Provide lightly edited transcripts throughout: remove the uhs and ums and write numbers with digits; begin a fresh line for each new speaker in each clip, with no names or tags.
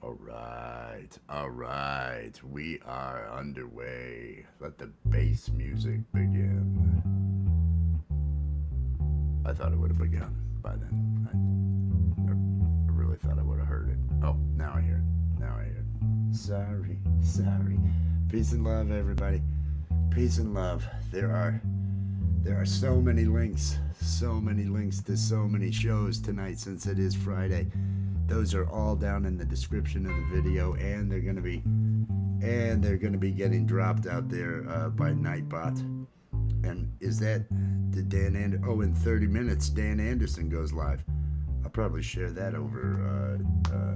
All right, we are underway. Let the bass music begin. I thought it would have begun by then. I really thought I would have heard it. Oh, now I hear it. Now I hear it. Sorry. Peace and love, everybody. Peace and love. There are so many links to so many shows tonight since it is Friday. Those are all down in the description of the video, and they're gonna be getting dropped out there by Nightbot. And is that the in 30 minutes Dan Anderson goes live. I'll probably share that over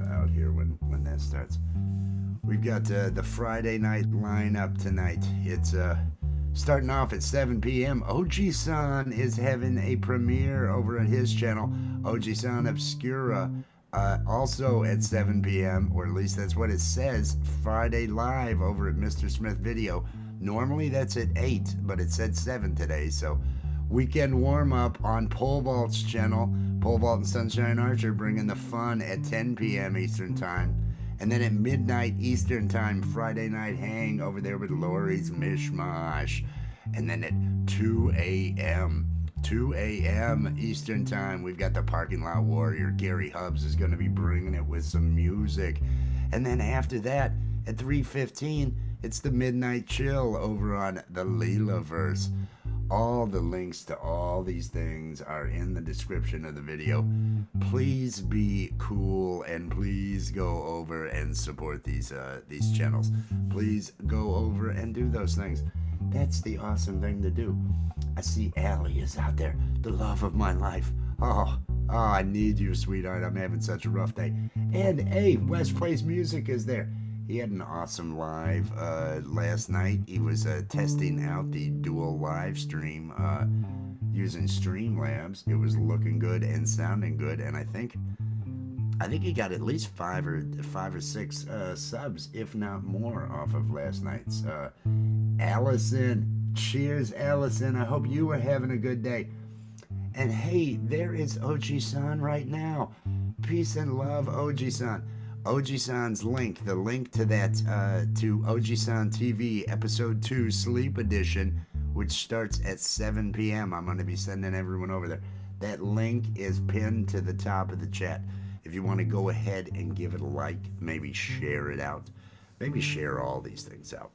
out here when that starts. We've got the Friday night lineup tonight. It's starting off at 7 p.m. Ojisan is having a premiere over at his channel, Ojisan Obscura. Also at 7 p.m., or at least that's what it says, Friday live over at Mr. Smith Video. Normally that's at 8, but it said 7 today. So weekend warm-up on Pole Vault's channel. Pole Vault and Sunshine Archer bringing the fun at 10 p.m. Eastern Time. And then at midnight Eastern Time, Friday night hang over there with Lori's Mishmash. And then at 2 a.m. Eastern Time, we've got the Parking Lot Warrior. Gary Hubbs is going to be bringing it with some music. And then after that, at 3:15, it's the Midnight Chill over on the Leelaverse. All the links to all these things are in the description of the video. Please be cool and please go over and support these channels. Please go over and do those things. That's the awesome thing to do. I see Allie is out there, the love of my life. Oh, I need you, sweetheart. I'm having such a rough day. And hey, West Plays Music is there. He had an awesome live last night. He was testing out the dual live stream using Streamlabs. It was looking good and sounding good, and I think he got at least five or six subs, if not more, off of last night's. Allison, cheers, Allison. I hope you were having a good day. And hey, there is Oji-san right now. Peace and love, Oji-san. Oji-san's link, the link to that, to Ojisan TV Episode 2 Sleep Edition, which starts at 7 p.m. I'm going to be sending everyone over there. That link is pinned to the top of the chat. If you want to go ahead and give it a like, maybe share it out. Maybe share all these things out.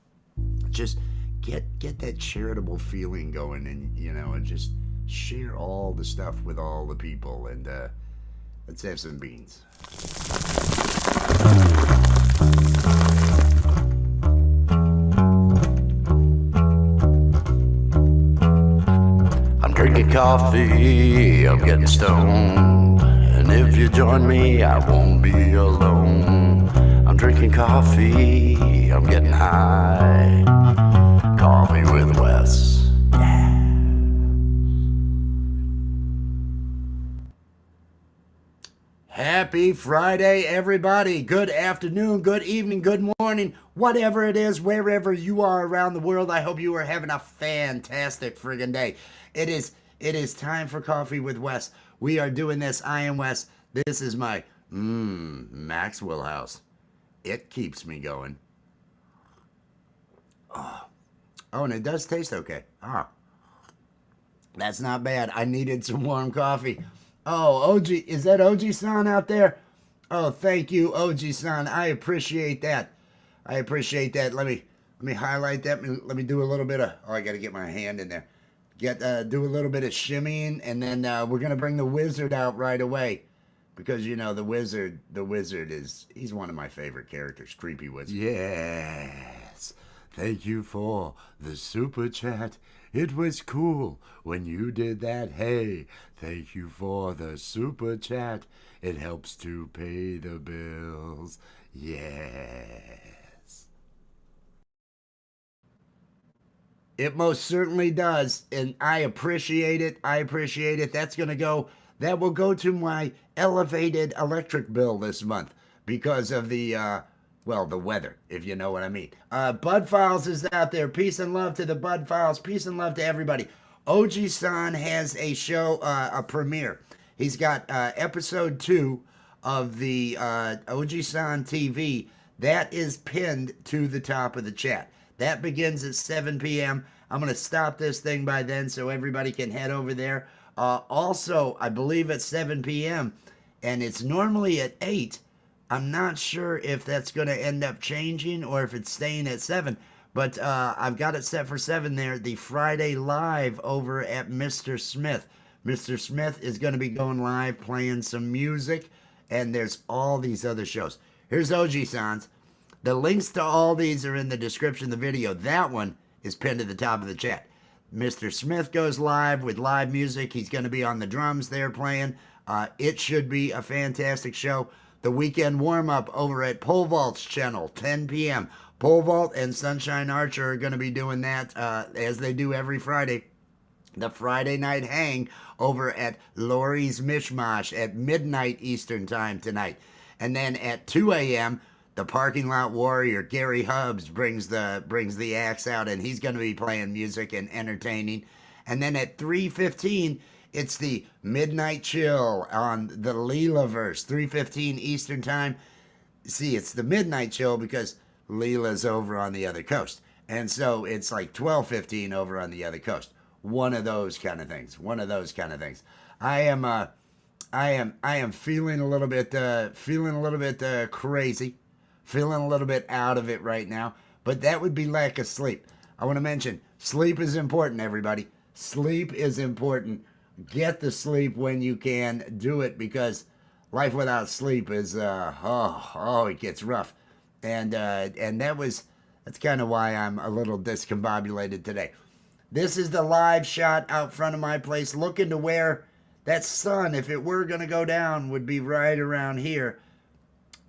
Just get that charitable feeling going, and, and just share all the stuff with all the people, and let's have some beans. I'm drinking coffee, I'm getting stoned, and if you join me, I won't be alone. I'm drinking coffee, I'm getting high, coffee with Wes. Happy Friday, everybody. Good afternoon, good evening, good morning, whatever it is, wherever you are around the world. I hope you are having a fantastic friggin' day. It is time for Coffee with Wes. We are doing this. I am Wes. This is my Maxwell House. It keeps me going. Oh, and it does taste okay. That's not bad. I needed some warm coffee. Oh, Oji, is that Oji-san out there? Oh, thank you, Oji-san. I appreciate that. Let me highlight that. Let me do a little bit of, I got to get my hand in there. Do a little bit of shimmying, and then we're going to bring the wizard out right away. Because, the wizard he's one of my favorite characters, Creepy Wizard. Yes. Thank you for the super chat. It was cool when you did that. Hey, thank you for the super chat. It helps to pay the bills. Yes. It most certainly does, and I appreciate it. That will go to my elevated electric bill this month because of the weather, if you know what I mean. Bud Files is out there. Peace and love to the Bud Files. Peace and love to everybody. Oji-san has a show, a premiere. He's got episode 2 of the Ojisan TV, that is pinned to the top of the chat. That begins at 7 p.m. I'm going to stop this thing by then so everybody can head over there. Also, I believe at 7 p.m., and it's normally at 8. I'm not sure if that's going to end up changing or if it's staying at 7. But I've got it set for 7 there. The Friday Live over at Mr. Smith. Mr. Smith is going to be going live playing some music. And there's all these other shows. Here's Oji-san's. The links to all these are in the description of the video. That one is pinned to the top of the chat. Mr. Smith goes live with live music. He's going to be on the drums there playing. It should be a fantastic show. The weekend warm-up over at Pole Vault's channel, 10 p.m. Pole Vault and Sunshine Archer are going to be doing that as they do every Friday. The Friday night hang over at Lori's Mishmash at midnight Eastern time tonight. And then at 2 a.m., the Parking Lot Warrior, Gary Hubbs, brings the axe out, and he's going to be playing music and entertaining. And then at 3:15, it's the Midnight Chill on the Leelaverse, 3:15 Eastern time. See, it's the Midnight Chill because Leela's over on the other coast. And so it's like 12:15 over on the other coast. One of those kind of things. I am feeling a little bit crazy, feeling a little bit out of it right now, but that would be lack of sleep. I want to mention sleep is important, everybody. Sleep is important. Get the sleep when you can. Do it, because life without sleep is it gets rough. And that's kind of why I'm a little discombobulated today. This is the live shot out front of my place, looking to where that sun, if it were going to go down, would be right around here.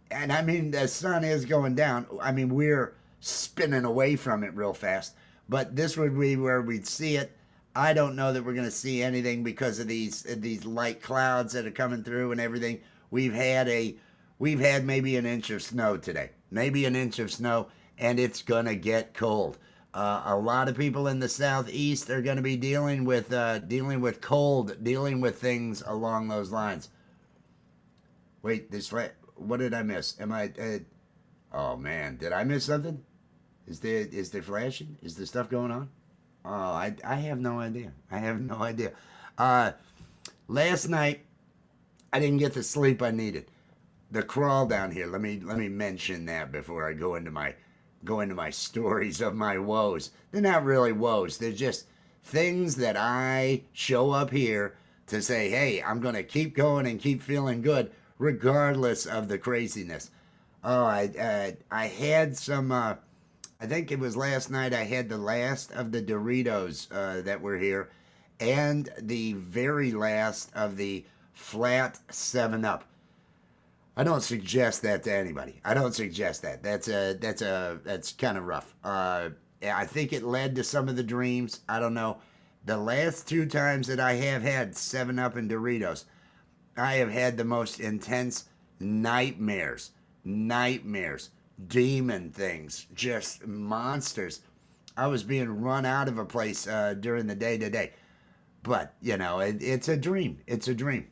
And I mean, the sun is going down. I mean, we're spinning away from it real fast. But this would be where we'd see it. I don't know that we're going to see anything because of these light clouds that are coming through and everything. We've had maybe an inch of snow today. Maybe an inch of snow, and it's going to get cold. A lot of people in the southeast are going to be dealing with cold, dealing with things along those lines. Wait, what did I miss? Oh man, did I miss something? Is there flashing? Is there stuff going on? Oh, I have no idea. Last night, I didn't get the sleep I needed. The crawl down here. Let me mention that before I go into my stories of my woes. They're not really woes. They're just things that I show up here to say, hey, I'm going to keep going and keep feeling good regardless of the craziness. Oh, I had some, I think it was last night, I had the last of the Doritos that were here and the very last of the flat 7-Up. I don't suggest that to anybody. I don't suggest that. That's kind of rough. I think it led to some of the dreams. I don't know. The last 2 times that I have had 7-Up and Doritos, I have had the most intense nightmares, demon things, just monsters. I was being run out of a place during the day today. But, you know, it's a dream. It's a dream.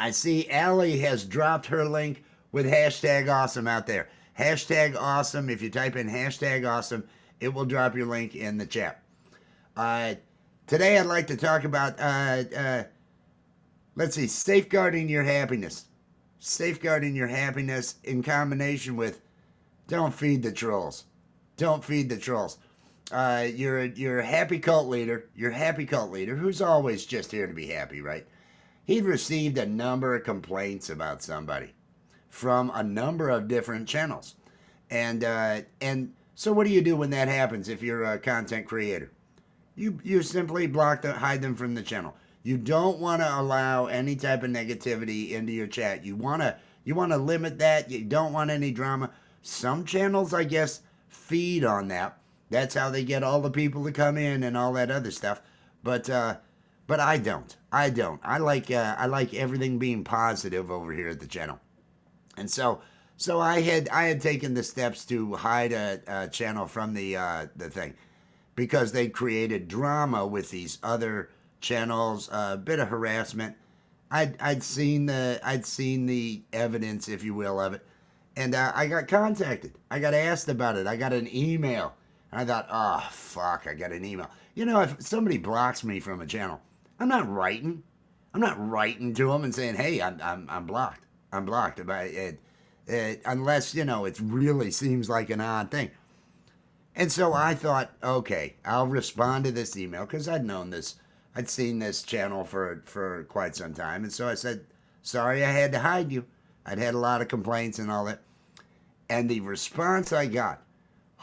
I see Allie has dropped her link with hashtag awesome out there. Hashtag awesome. If you type in hashtag awesome, it will drop your link in the chat. Today I'd like to talk about, let's see, safeguarding your happiness. Safeguarding your happiness in combination with don't feed the trolls. Don't feed the trolls. You're a happy cult leader. You're a happy cult leader who's always just here to be happy, right? He'd received a number of complaints about somebody from a number of different channels. And so what do you do when that happens if you're a content creator? You simply hide them from the channel. You don't want to allow any type of negativity into your chat. You want to limit that. You don't want any drama. Some channels, I guess, feed on that. That's how they get all the people to come in and all that other stuff. But I don't. I like everything being positive over here at the channel. And so I had taken the steps to hide a channel from the thing because they created drama with these other channels, a bit of harassment. I'd seen the evidence, if you will, of it, and I got contacted. I got asked about it. I got an email. And I thought, oh fuck, I got an email. You know, if somebody blocks me from a channel, I'm not writing. I'm not writing to them and saying, hey, I'm blocked. I'm blocked. Unless, you know, it really seems like an odd thing. And so I thought, okay, I'll respond to this email because I'd known this. I'd seen this channel for quite some time. And so I said, sorry I had to hide you. I'd had a lot of complaints and all that. And the response I got,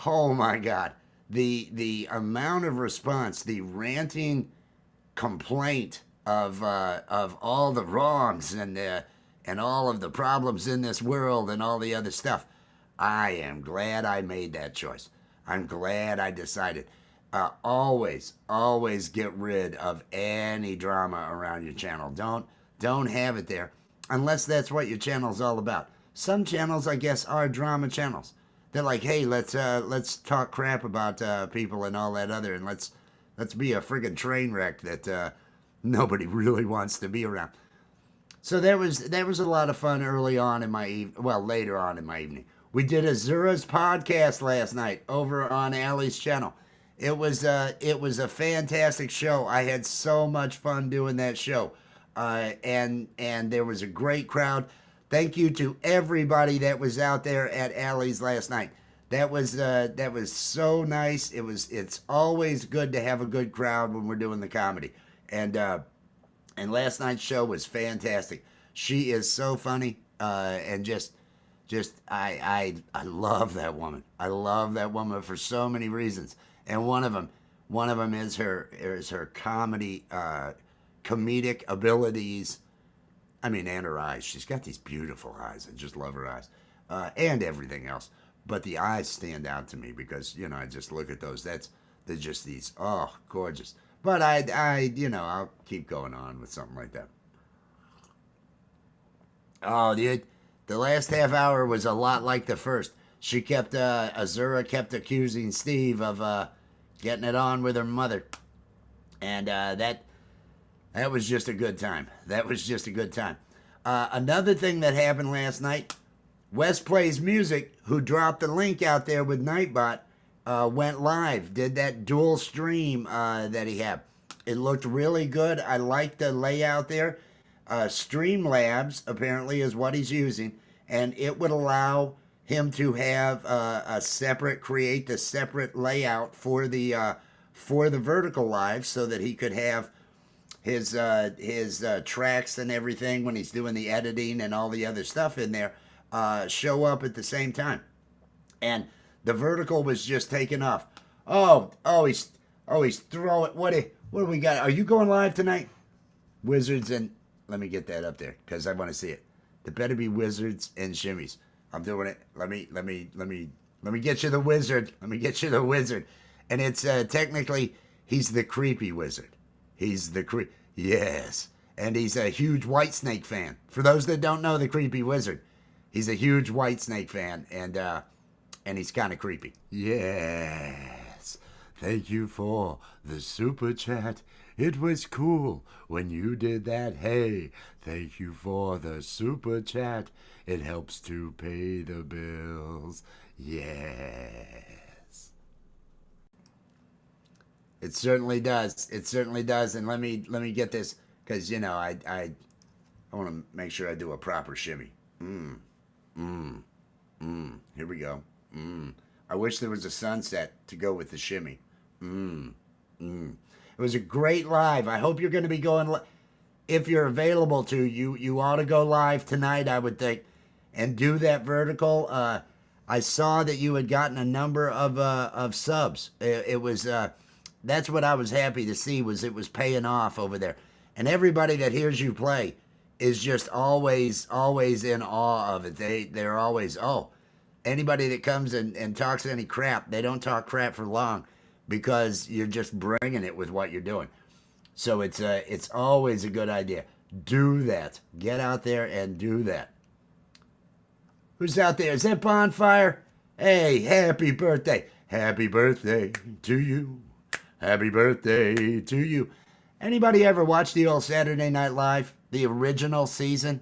oh my God, the amount of response, the ranting complaint of all the wrongs and all of the problems in this world and all the other stuff. I am glad I made that choice. I'm glad I decided. Always get rid of any drama around your channel. Don't have it there unless that's what your channel's all about. Some channels, I guess, are drama channels. They're like, hey, let's talk crap about people and all that other, and let's be a friggin' train wreck that nobody really wants to be around. So there was a lot of fun early on in my later on in my evening. We did Azura's podcast last night over on Allie's channel. It was a fantastic show. I had so much fun doing that show, and there was a great crowd. Thank you to everybody that was out there at Allie's last night. That was so nice. It's always good to have a good crowd when we're doing the comedy, and last night's show was fantastic. She is so funny, and just I love that woman. I love that woman for so many reasons, and one of them is her comedy, comedic abilities. I mean, and her eyes. She's got these beautiful eyes. I just love her eyes, and everything else. But the eyes stand out to me because, you know, I just look at those. They're just these, oh, gorgeous. But I'll keep going on with something like that. Oh, dude, the last half hour was a lot like the first. Azura kept accusing Steve of getting it on with her mother, and that was just a good time. That was just a good time. Another thing that happened last night, West Plays Music, who dropped the link out there with Nightbot, went live, did that dual stream that he had. It looked really good. I liked the layout there. Streamlabs apparently is what he's using, and it would allow him to have create the separate layout for the vertical live, so that he could have his tracks and everything when he's doing the editing and all the other stuff in there show up at the same time. And the vertical was just taking off. He's throwing. What do we got? Are you going live tonight? Wizards and let me get that up there because I want to see it. There better be wizards and shimmies. I'm doing it. Let me get you the wizard. Let me get you the wizard. And it's technically he's the creepy wizard. Yes. And he's a huge Whitesnake fan. For those that don't know the creepy wizard, he's a huge Whitesnake fan, and he's kind of creepy. Yes. Thank you for the super chat. It was cool when you did that. Hey, thank you for the super chat. It helps to pay the bills. Yes. It certainly does. It certainly does. And let me get this, because you know I want to make sure I do a proper shimmy. Here we go. I wish there was a sunset to go with the shimmy. It was a great live. I hope you're going to be going. If you're available to, you ought to go live tonight, I would think, and do that vertical. I saw that you had gotten a number of subs. It was that's what I was happy to see, was it was paying off over there. And everybody that hears you play is just always in awe of it. They're always, anybody that comes and talks any crap, they don't talk crap for long because you're just bringing it with what you're doing. So it's always a good idea. Do that. Get out there and do that. Who's out there? Is that Bonfire? Hey, happy birthday. Happy birthday to you. Happy birthday to you. Anybody ever watch the old Saturday Night Live, the original season?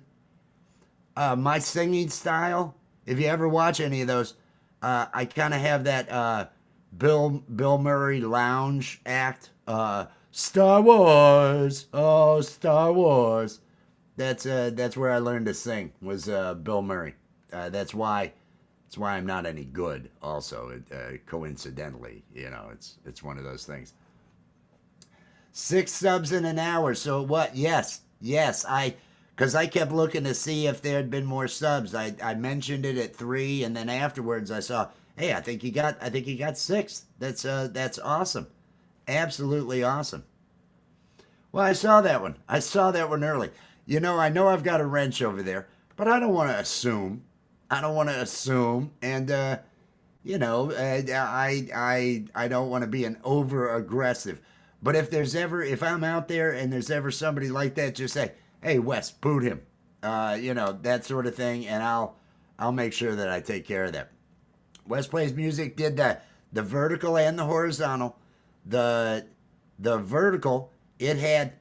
My singing style. If you ever watch any of those, I kind of have that Bill Murray lounge act. Star Wars, oh Star Wars. That's where I learned to sing. Was Bill Murray. That's why I'm not any good. Also, coincidentally, it's one of those things. 6 subs in an hour. So what? Yes. Because I kept looking to see if there had been more subs. I mentioned it at 3, and then afterwards I saw, hey, I think he got 6. That's awesome, absolutely awesome. Well, I saw that one. I saw that one early. I know I've got a wrench over there, but I don't want to assume. And I don't want to be an over aggressive. But if I'm out there and there's ever somebody like that, just say, hey, Wes, boot him. That sort of thing, and I'll make sure that I take care of that. Wes Plays Music did the vertical and the horizontal. The vertical, it had.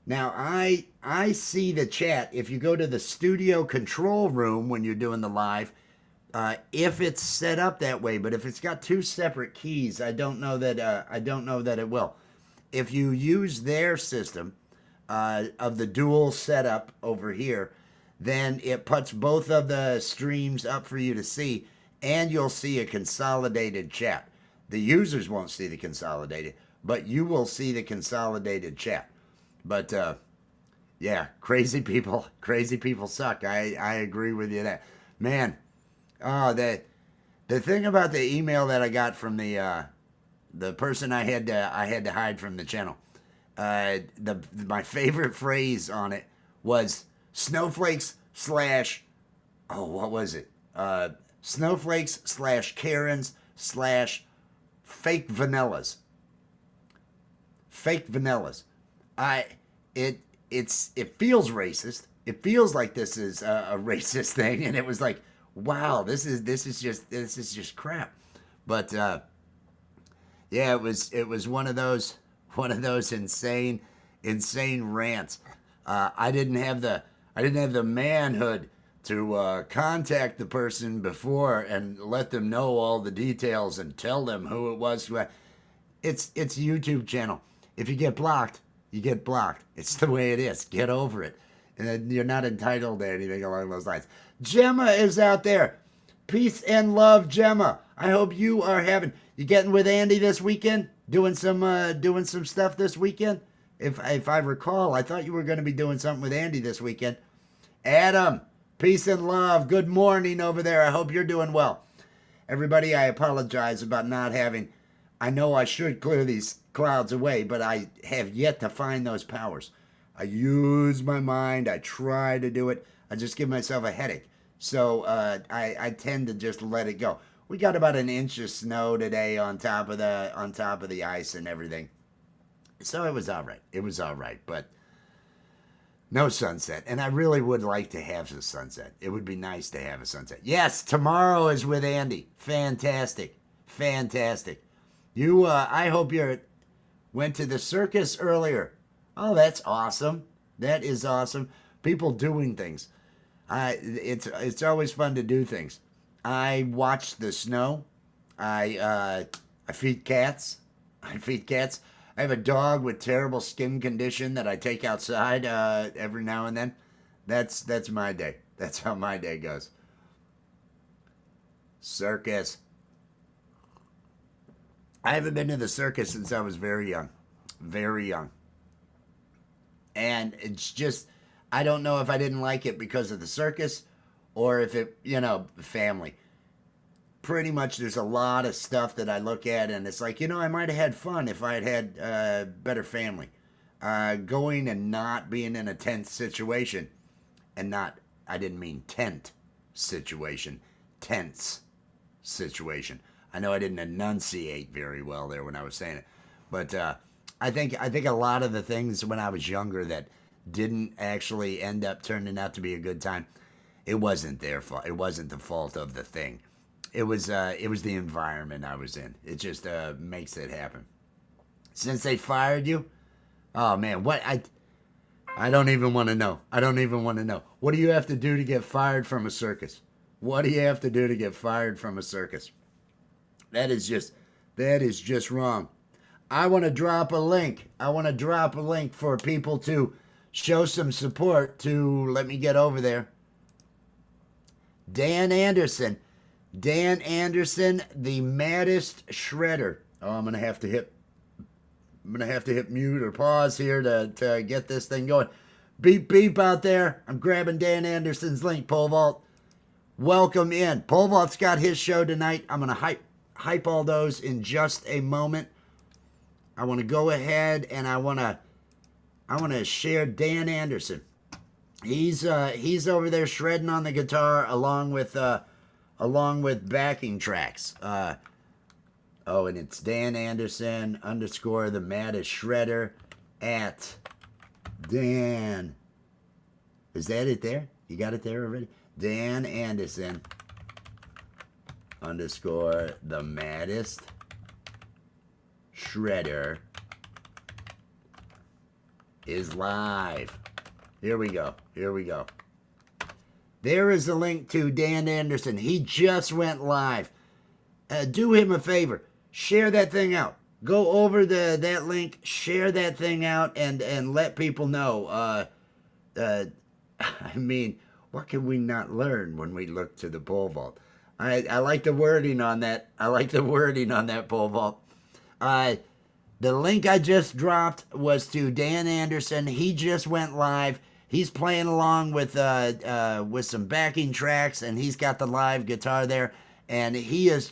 Now I see the chat. If you go to the studio control room when you're doing the live, if it's set up that way, but if it's got 2 separate keys, I don't know that it will. If you use their system of the dual setup over here, then it puts both of the streams up for you to see, and you'll see a consolidated chat. The users won't see the consolidated, but you will see the consolidated chat. But yeah, crazy people suck. I agree with you that, man. Oh, the thing about the email that I got from the person I had to hide from the channel. My favorite phrase on it was snowflakes / what was it? Snowflakes / Karens / fake vanillas. Fake vanillas. It feels racist. It feels like this is a racist thing, and it was like, wow, this is just crap. But yeah, it was one of those insane rants. I didn't have the manhood to contact the person before and let them know all the details and tell them who it was. It's a YouTube channel. If you get blocked, you get blocked. It's the way it is. Get over it. And you're not entitled to anything along those lines. Gemma is out there. Peace and love, Gemma. I hope you getting with Andy this weekend? Doing some stuff this weekend? If I recall, I thought you were going to be doing something with Andy this weekend. Adam, peace and love. Good morning over there. I hope you're doing well. Everybody, I apologize about not having. I know I should clear these clouds away, but I have yet to find those powers. I use my mind. I try to do it. I just give myself a headache. So I tend to just let it go. We got about an inch of snow today on top of the ice and everything. So it was all right. But no sunset. And I really would like to have a sunset. It would be nice to have a sunset. Yes, tomorrow is with Andy. Fantastic. You, I hope you went to the circus earlier. Oh, that's awesome. That is awesome. People doing things. It's always fun to do things. I watch the snow. I feed cats. I have a dog with terrible skin condition that I take outside every now and then. That's my day. That's how my day goes. Circus. I haven't been to the circus since I was very young. Very young. And it's just, I don't know if I didn't like it because of the circus or if it, family. Pretty much there's a lot of stuff that I look at and it's like, I might have had fun if I had had better family. Going and not being in a tense situation. And I didn't mean tent situation. Tense situation. I know I didn't enunciate very well there when I was saying it. But I think a lot of the things when I was younger that didn't actually end up turning out to be a good time, it wasn't their fault. It wasn't the fault of the thing. It was the environment I was in. It just makes it happen. Since they fired you, Oh man, I don't even want to know. I don't even want to know. What do you have to do to get fired from a circus? What do you have to do to get fired from a circus? That is just wrong. I want to drop a link. I want to drop a link for people to show some support to, let me get over there. Dan Anderson. Dan Anderson, the maddest shredder. Oh, I'm gonna have to hit mute or pause here to get this thing going. Beep beep out there. I'm grabbing Dan Anderson's link, Pole Vault. Welcome in. Pole Vault's got his show tonight. I'm gonna hype all those in just a moment. I want to go ahead and I want to share Dan Anderson. He's over there shredding on the guitar along with backing tracks. Oh, and it's Dan Anderson _ the maddest shredder at Dan. Is that it there? You got it there already? Dan Anderson _ the maddest shredder is live. Here we go. Here we go. There is a link to Dan Anderson. He just went live. Do him a favor. Share that thing out. Go over that link. Share that thing out and let people know. I mean, what can we not learn when we look to the pole vault? I like the wording on that. I like the wording on that pole vault. The link I just dropped was to Dan Anderson. He just went live. He's playing along with some backing tracks, and he's got the live guitar there. And he is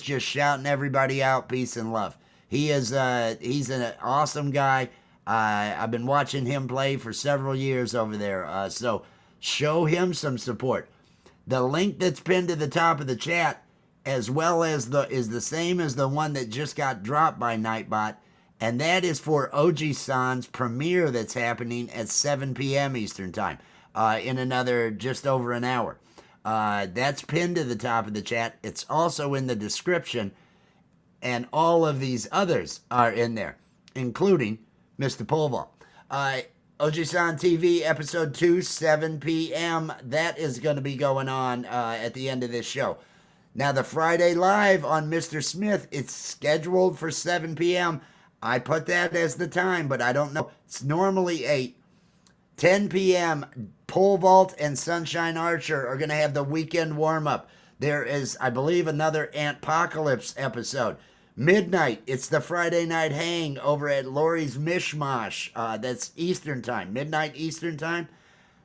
just shouting everybody out, peace and love. He's an awesome guy. I've been watching him play for several years over there. So show him some support. The link that's pinned to the top of the chat, as well as is the same as the one that just got dropped by Nightbot, and that is for Ojisan's premiere that's happening at 7 p.m. Eastern Time in another just over an hour. That's pinned to the top of the chat. It's also in the description, and all of these others are in there, including Mr. Pole Vault. Ojisan TV episode 2, 7 p.m. That is going to be going on at the end of this show. Now, the Friday Live on Mr. Smith, it's scheduled for 7 p.m. I put that as the time, but I don't know. It's normally 8. 10 p.m., Pole Vault and Sunshine Archer are going to have the weekend warm-up. There is, I believe, another Antpocalypse episode. Midnight, it's the Friday Night Hang over at Lori's Mishmash. That's Eastern Time, midnight Eastern Time.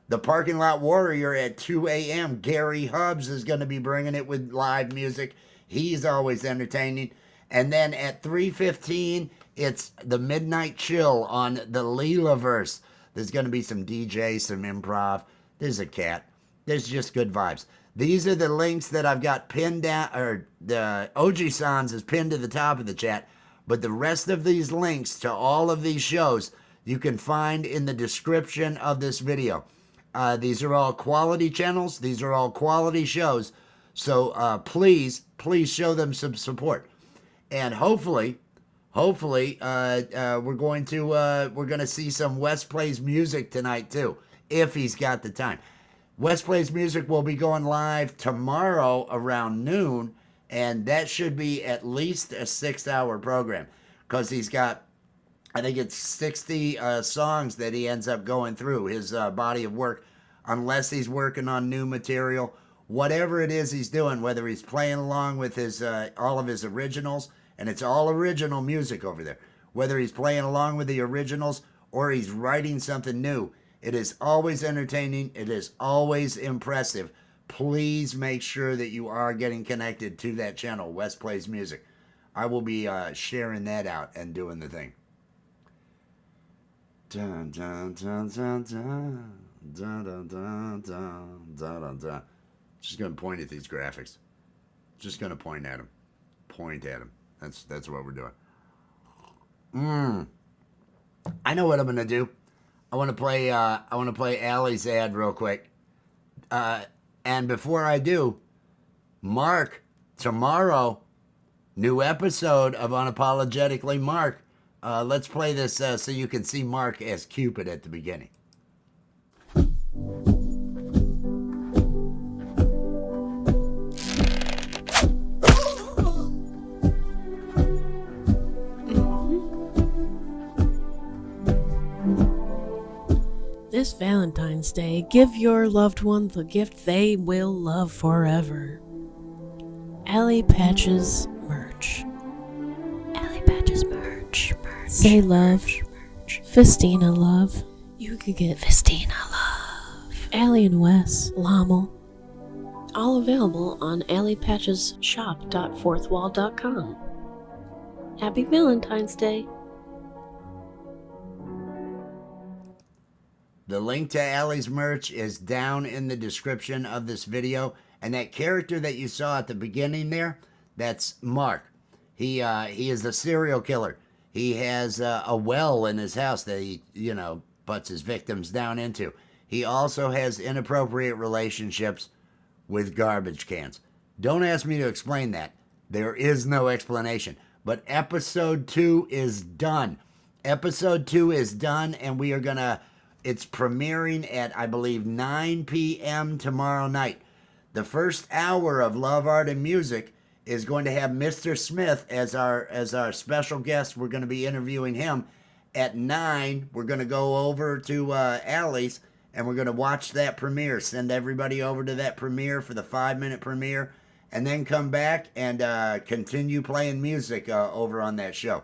The Parking Lot Warrior at 2 a.m. Gary Hubbs is going to be bringing it with live music. He's always entertaining. And then at 3:15, it's the Midnight Chill on the Leelaverse. There's going to be some DJ, some improv. There's a cat. There's just good vibes. These are the links that I've got pinned down, or the Oji-san's is pinned to the top of the chat. But the rest of these links to all of these shows you can find in the description of this video. These are all quality channels. These are all quality shows. So please show them some support. And hopefully, we're going to see some West Plays Music tonight too, if he's got the time. West Plays Music will be going live tomorrow around noon, and that should be at least a 6-hour program, because he's got, I think it's 60 songs that he ends up going through his body of work, unless he's working on new material. Whatever it is he's doing, whether he's playing along with his all of his originals, and it's all original music over there, whether he's playing along with the originals or he's writing something new, it is always entertaining. It is always impressive. Please make sure that you are getting connected to that channel, West Plays Music. I will be sharing that out and doing the thing. Dun, dun, dun, dun, dun. Dun, dun, dun, dun, dun, dun, dun. Just going to point at these graphics. Just going to point at them. Point at them. That's what we're doing. I know what I'm going to do. I want to play Allie's ad real quick. And before I do, Mark, tomorrow, new episode of Unapologetically Mark. Let's play this so you can see Mark as Cupid at the beginning.
This Valentine's Day, give your loved one the gift they will love forever. Alley Patches merch. Alley Patches merch. Say love. Festina love. You could get Festina love. Allie and Wes, Lommel. All available on alleypatchesshop.fourthwall.com. Happy Valentine's Day.
The link to Allie's merch is down in the description of this video. And that character that you saw at the beginning there, that's Mark. He is a serial killer. He has a well in his house that he, puts his victims down into. He also has inappropriate relationships with garbage cans. Don't ask me to explain that. There is no explanation. But episode 2 is done. Episode 2 is done, and we are going to... It's premiering at, I believe, 9 p.m. tomorrow night. The first hour of Love, Art, and Music is going to have Mr. Smith as our special guest. We're going to be interviewing him. At 9, we're going to go over to Allie's, and we're going to watch that premiere. Send everybody over to that premiere for the 5-minute premiere, and then come back and continue playing music over on that show.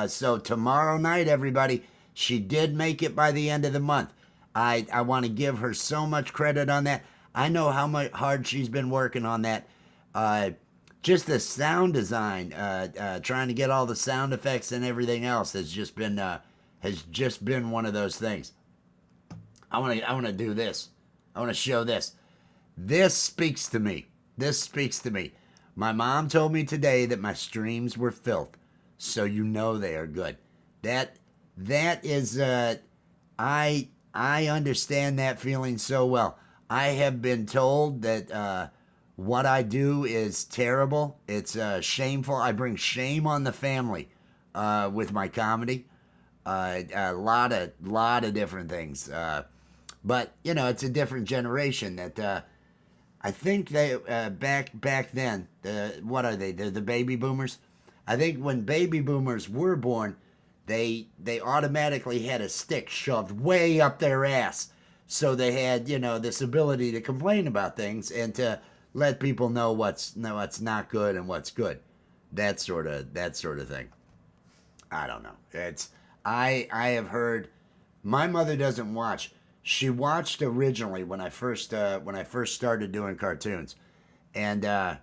So tomorrow night, everybody... She did make it by the end of the month. I want to give her so much credit on that. I know how much hard she's been working on that. Just the sound design, trying to get all the sound effects and everything else has just been one of those things. I want to do this. I want to show this. This speaks to me. This speaks to me. My mom told me today that my streams were filth, so you know they are good. That is, I understand that feeling so well. I have been told that what I do is terrible. It's shameful. I bring shame on the family with my comedy. A lot of different things. But it's a different generation that I think they back then. What are they? They're the baby boomers. I think when baby boomers were born, they automatically had a stick shoved way up their ass. So they had, this ability to complain about things and to let people know what's not good and what's good. That sort of thing. I don't know. I have heard. My mother doesn't watch. She watched originally when I first started doing cartoons, and I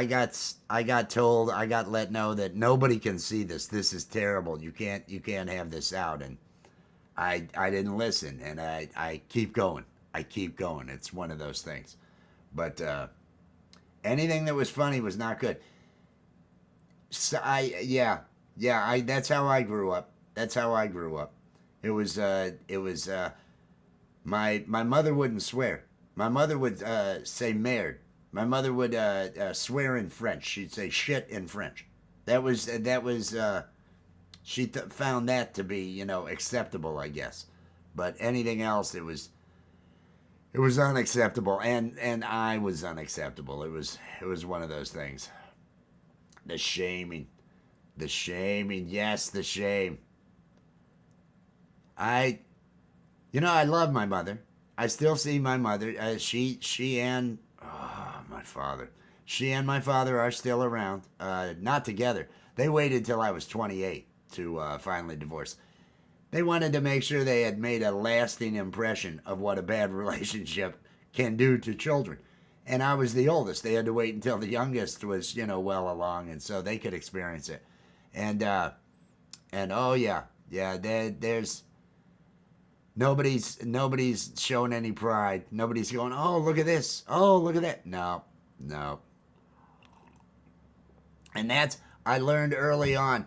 got told, I got let know that nobody can see this. This is terrible. You can't have this out. And I didn't listen, and I keep going. I keep going. It's one of those things. But anything that was funny was not good. So that's how I grew up. That's how I grew up. It was my mother wouldn't swear. My mother would say merde. My mother would swear in French. She'd say shit in French. That was she found that to be, acceptable, I guess. But anything else, it was unacceptable, and I was unacceptable. It was one of those things. The shaming, yes, the shame. I love my mother. I still see my mother. She and my father. She and my father are still around. Not together. They waited till I was 28 to finally divorce. They wanted to make sure they had made a lasting impression of what a bad relationship can do to children. And I was the oldest. They had to wait until the youngest was, well along, and so they could experience it. And oh yeah, there's nobody's showing any pride. Nobody's going, oh, look at this. Oh, look at that. No. And I learned early on,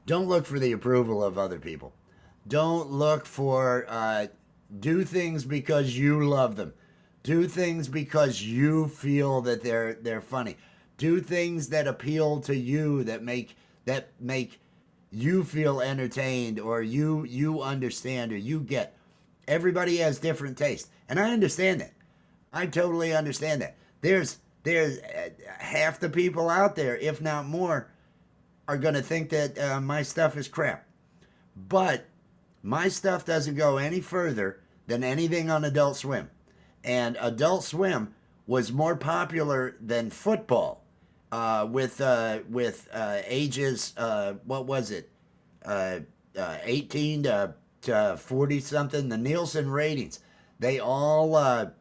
don't look for the approval of other people. Don't look for, do things because you love them. Do things because you feel that they're funny. Do things that appeal to you, that make that make you feel entertained, or you understand, or you get. Everybody has different tastes, and I understand that. I totally understand that. There's half the people out there, if not more, are going to think that my stuff is crap. But my stuff doesn't go any further than anything on Adult Swim. And Adult Swim was more popular than football with ages, what was it, 18 to 40 something. The Nielsen ratings, they had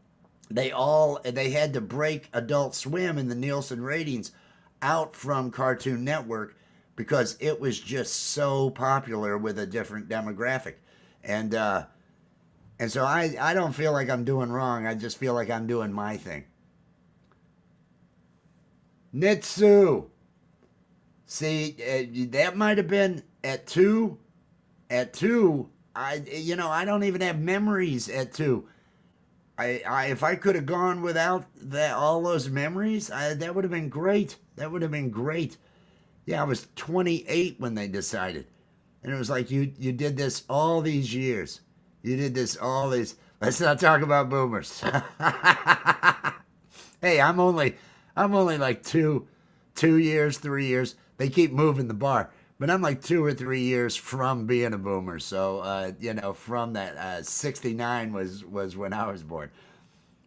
to break Adult Swim and the Nielsen ratings out from Cartoon Network because it was just so popular with a different demographic. And so I don't feel like I'm doing wrong. I just feel like I'm doing my thing. Nitsu. See, that might have been at 2. At 2, I don't even have memories at 2. If I could have gone without all those memories, that would have been great. That would have been great. Yeah, I was 28 when they decided. And it was like, you did this all these years. You did this all these. Let's not talk about boomers. Hey, I'm only like 2 years, 3 years. They keep moving the bar. But I'm like 2 or 3 years from being a boomer. So, from that, 69 was when I was born.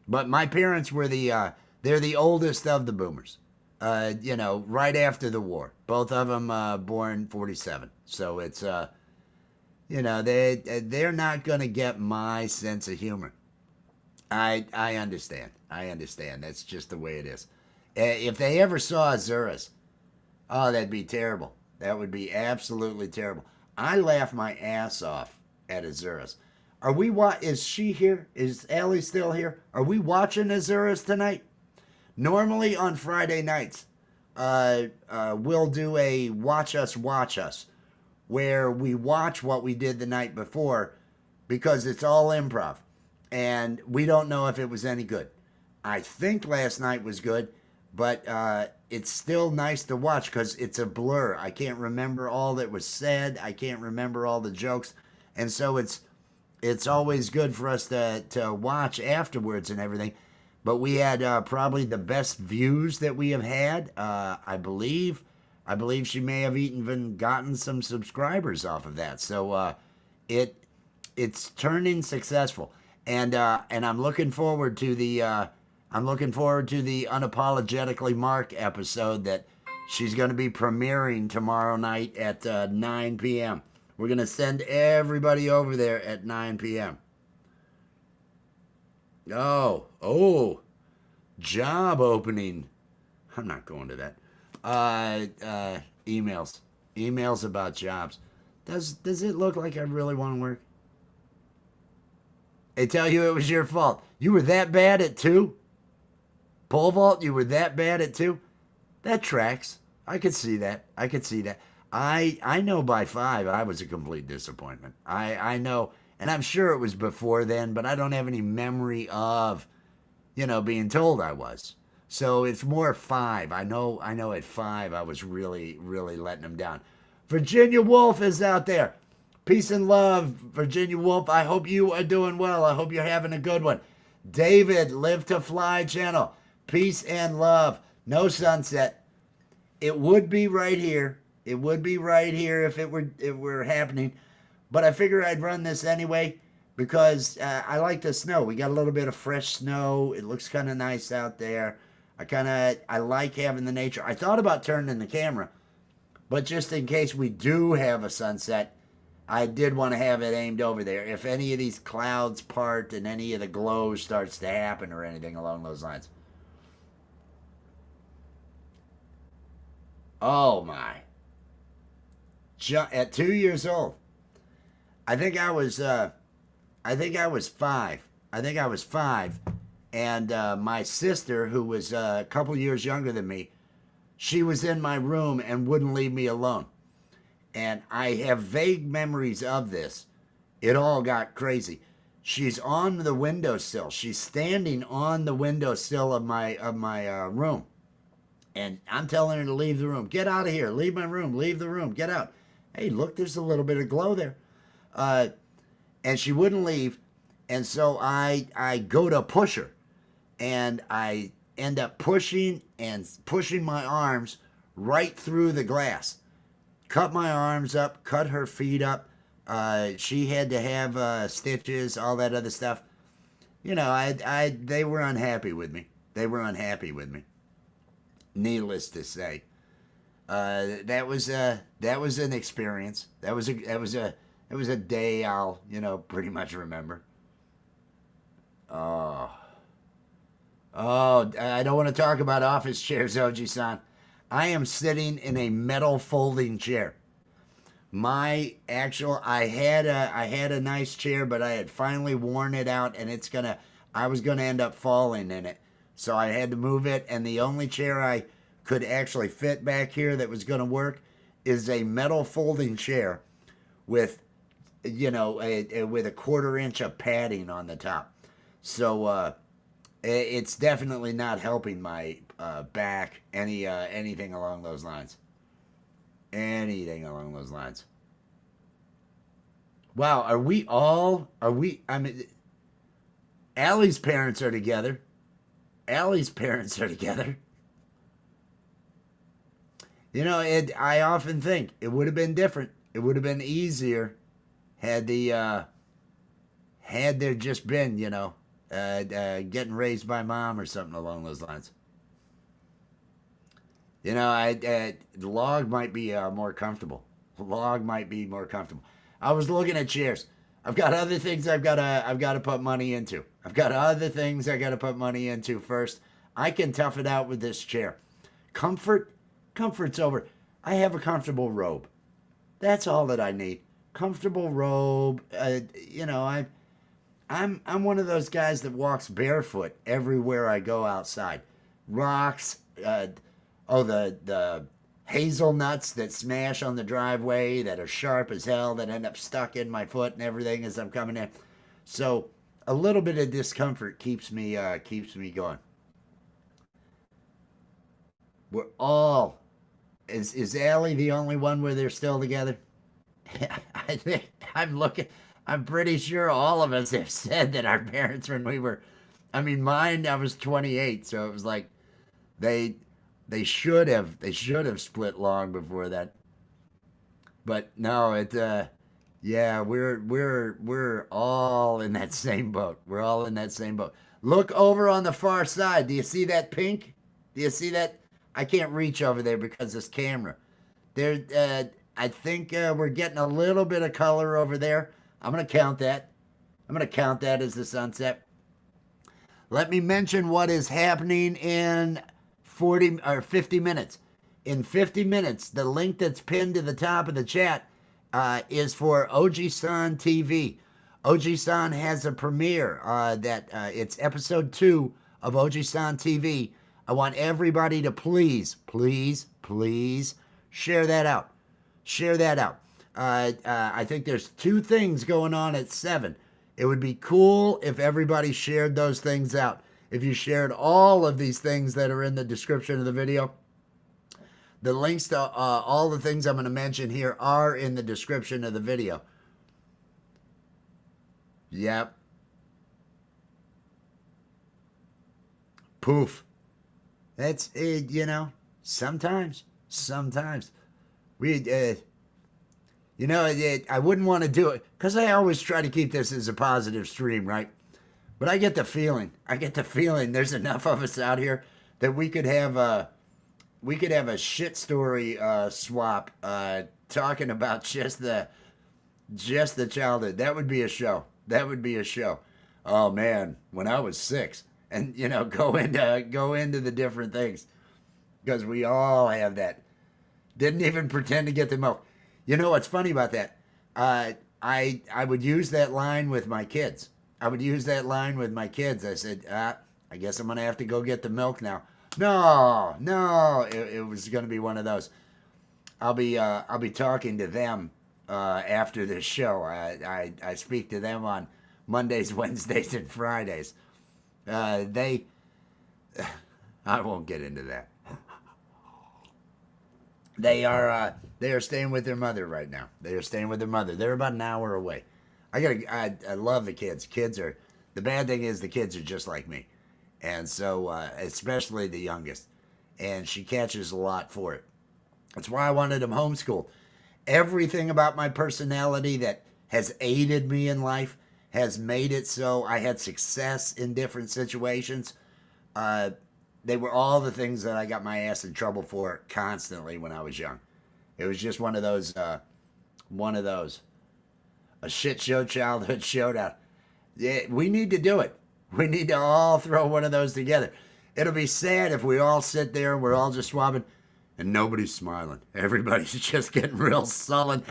But my parents were they're the oldest of the boomers. Right after the war. Both of them born 47. So it's, they're not going to get my sense of humor. I understand. I understand. That's just the way it is. If they ever saw Azuras, oh, that'd be terrible. That would be absolutely terrible. I laugh my ass off at Azuras. Is she here? Is Allie still here? Are we watching Azuras tonight? Normally on Friday nights, we'll do a Watch Us, where we watch what we did the night before because it's all improv. And we don't know if it was any good. I think last night was good, but it's still nice to watch because it's a blur. I can't remember all that was said. I can't remember all the jokes. And so it's always good for us to watch afterwards and everything. But we had probably the best views that we have had. I believe she may have even gotten some subscribers off of that. So it's turning successful, and I'm looking forward to the Unapologetically Mark episode that she's going to be premiering tomorrow night at 9 p.m. We're going to send everybody over there at 9 p.m. Oh, job opening. I'm not going to that. Emails about jobs. Does it look like I really want to work? They tell you it was your fault. You were that bad at 2? Pole vault, you were that bad at 2? That tracks. I could see that. I know by 5 I was a complete disappointment. I know. And I'm sure it was before then, but I don't have any memory of, being told I was. So it's more 5. I know at 5 I was really, really letting them down. Virginia Wolf is out there. Peace and love, Virginia Wolf. I hope you are doing well. I hope you're having a good one. David, Live to Fly channel. Peace and love. No sunset. It would be right here. It would be right here if it were happening. But I figure I'd run this anyway because I like the snow. We got a little bit of fresh snow. It looks kind of nice out there. I like having the nature. I thought about turning the camera, but just in case we do have a sunset, I did want to have it aimed over there. If any of these clouds part and any of the glow starts to happen or anything along those lines. Oh my. At 2 years old. I think I was 5. I think I was 5. And my sister, who was a couple years younger than me, she was in my room and wouldn't leave me alone. And I have vague memories of this. It all got crazy. She's on the windowsill. She's standing on the windowsill of my room. And I'm telling her to leave the room. Get out of here. Leave my room. Leave the room. Get out. Hey, look, there's a little bit of glow there. And she wouldn't leave. And so I go to push her. And I end up pushing my arms right through the glass. Cut my arms up, cut her feet up. She had to have stitches, all that other stuff. You know, they were unhappy with me. They were unhappy with me. Needless to say, that was an experience. That was a day I'll pretty much remember. Oh, I don't want to talk about office chairs, Oji-san. I am sitting in a metal folding chair. I had a nice chair, but I had finally worn it out, and I was gonna end up falling in it. So I had to move it, and the only chair I could actually fit back here that was gonna work is a metal folding chair with, with a 1/4 inch of padding on the top. So it's definitely not helping my back, anything along those lines. Anything along those lines. Wow, I mean, Allie's parents are together. Allie's parents are together. I often think it would have been different. It would have been easier had there just been, getting raised by mom or something along those lines. The log might be more comfortable. The log might be more comfortable. I was looking at chairs. I've got other things I've got to put money into. I've got other things I got to put money into first. I can tough it out with this chair. Comfort's over. I have a comfortable robe. That's all that I need. Comfortable robe. I'm one of those guys that walks barefoot everywhere I go outside. Rocks. The hazelnuts that smash on the driveway that are sharp as hell that end up stuck in my foot and everything as I'm coming in. So a little bit of discomfort keeps me going. We're all is Allie the only one where they're still together? I'm pretty sure all of us have said that our parents when we were, mine, I was 28, so it was like they should have split long before that. But no, we're all in that same boat. We're all in that same boat. Look over on the far side. Do you see that pink? Do you see that? I can't reach over there because this camera. I think we're getting a little bit of color over there. I'm going to count that. As the sunset. Let me mention what is happening in 40 or 50 minutes. In 50 minutes, the link that's pinned to the top of the chat is for Ojisan TV. Ojisan has a premiere it's episode 2 of Ojisan TV. I want everybody to please share that out. I think there's 2 things going on at 7. It would be cool if everybody shared those things out. If you shared all of these things that are in the description of the video, the links to all the things I'm going to mention here are in the description of the video. Yep. Poof. That's it, sometimes we, I wouldn't want to do it because I always try to keep this as a positive stream, right? But I get the feeling there's enough of us out here that we could have a shit story swap talking about just the childhood. That would be a show. Oh man, when I was 6, and go into the different things because we all have that. Didn't even pretend to get the milk. What's funny about that? I would use that line with my kids. I said, I guess I'm gonna have to go get the milk now. No, it was gonna be one of those. I'll be talking to them after this show. I speak to them on Mondays, Wednesdays, and Fridays. I won't get into that. they are staying with their mother right now. They are staying with their mother. They're about an hour away. I love the kids. The bad thing is the kids are just like me, and so especially the youngest, and she catches a lot for it. That's why I wanted them homeschooled. Everything about my personality that has aided me in life has made it so I had success in different situations. They were all the things that I got my ass in trouble for constantly when I was young. It was just one of those, a shit show childhood showdown. Yeah, we need to do it. We need to all throw one of those together. It'll be sad if we all sit there and we're all just swabbing and nobody's smiling. Everybody's just getting real sullen.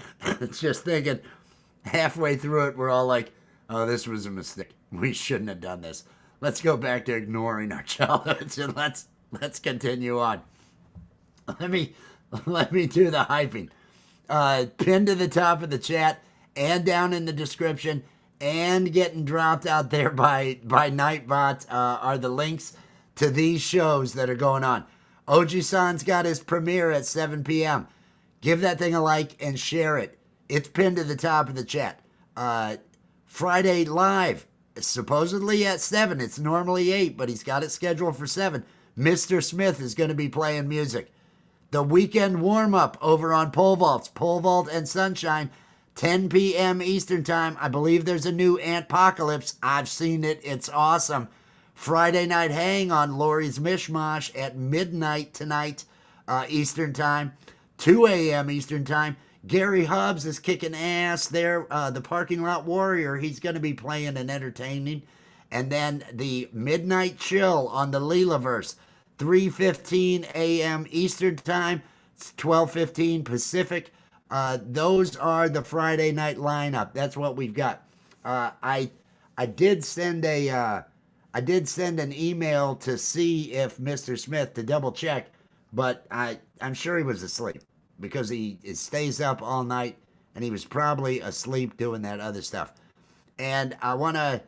Just thinking halfway through it, we're all like, oh, this was a mistake. We shouldn't have done this. Let's go back to ignoring our childhoods and let's continue on. Let me do the hyping. Pinned to the top of the chat and down in the description and getting dropped out there by Nightbot are the links to these shows that are going on. Ojisan's got his premiere at 7 p.m. Give that thing a like and share it. It's pinned to the top of the chat. Friday Live, supposedly at 7. It's normally 8, but he's got it scheduled for 7. Mr. Smith is going to be playing music. The weekend warm-up over on Pole Vaults, Pole Vault and Sunshine, 10 p.m. Eastern Time. I believe there's a new Antpocalypse. I've seen it. It's awesome. Friday Night Hang on Lori's Mishmash at midnight tonight, Eastern Time, 2 a.m. Eastern Time. Gary Hubbs is kicking ass there. The Parking Lot Warrior, he's going to be playing and entertaining. And then the Midnight Chill on the Leelaverse, 3:15 a.m. Eastern Time, 12:15 Pacific. Those are the Friday night lineup. That's what we've got. I did send an email to see if Mr. Smith, to double check, but I'm sure he was asleep because he stays up all night and he was probably asleep doing that other stuff. And I want to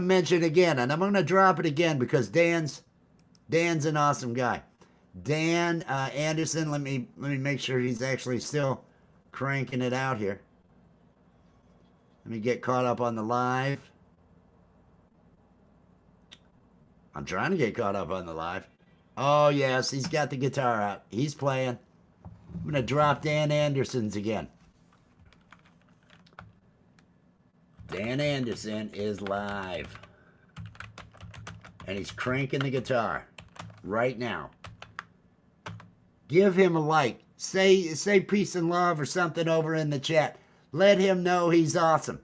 mention again, and I'm going to drop it again because Dan's an awesome guy. Dan Anderson, let me make sure he's actually still cranking it out here. Let me get caught up on the live. I'm trying to get caught up on the live. Oh, yes, he's got the guitar out. He's playing. I'm going to drop Dan Anderson's again. Dan Anderson is live. And he's cranking the guitar right now. Give him a like. Say peace and love or something over in the chat. Let him know he's awesome.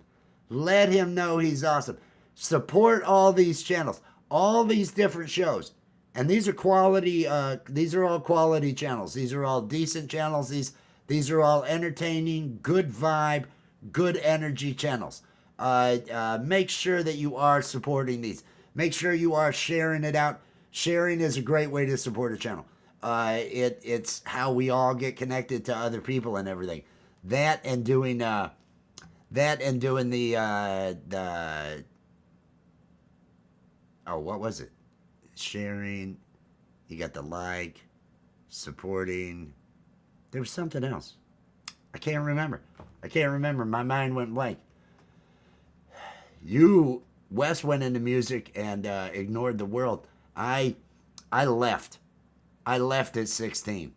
Let him know he's awesome. Support all these channels. All these different shows, and these are quality. These are all quality channels. These are all decent channels. These are all entertaining, good vibe, good energy channels. Make sure that you are supporting these. Make sure you are sharing it out. Sharing is a great way to support a channel. It's how we all get connected to other people and everything. That and doing the oh, what was it? Sharing. You got the like, supporting. There was something else. I can't remember. My mind went blank. Wes went into music and ignored the world. I left. I left at 16.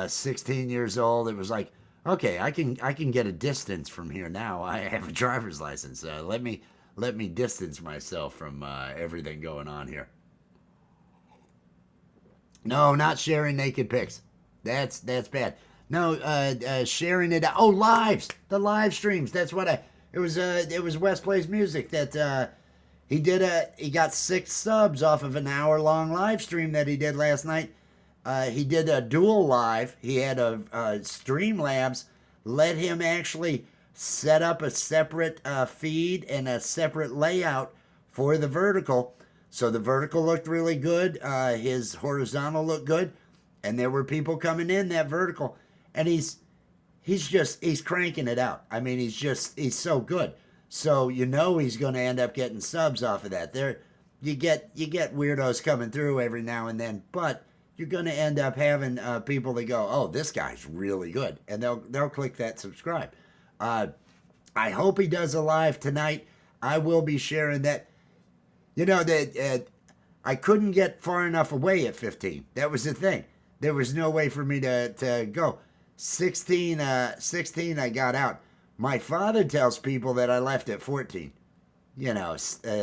16 years old. It was like, okay, I can get a distance from here now. I have a driver's license. Let me distance myself from everything going on here. No, not sharing naked pics. That's bad. No, sharing it. Oh, lives. The live streams. That's what it was West Plays Music that he did. He got 6 subs off of an hour-long live stream that he did last night. He did a dual live. He had a Streamlabs let him actually set up a separate feed and a separate layout for the vertical. So the vertical looked really good. His horizontal looked good. And there were people coming in that vertical. And he's cranking it out. I mean, he's so good. So you know he's going to end up getting subs off of that. You get weirdos coming through every now and then, but you're going to end up having people that go, "Oh, this guy's really good," and they'll click that subscribe. I hope he does a live tonight. I will be sharing that. You know that I couldn't get far enough away at 15. That was the thing. There was no way for me to go. 16, 16, I got out. My father tells people that I left at 14. You know,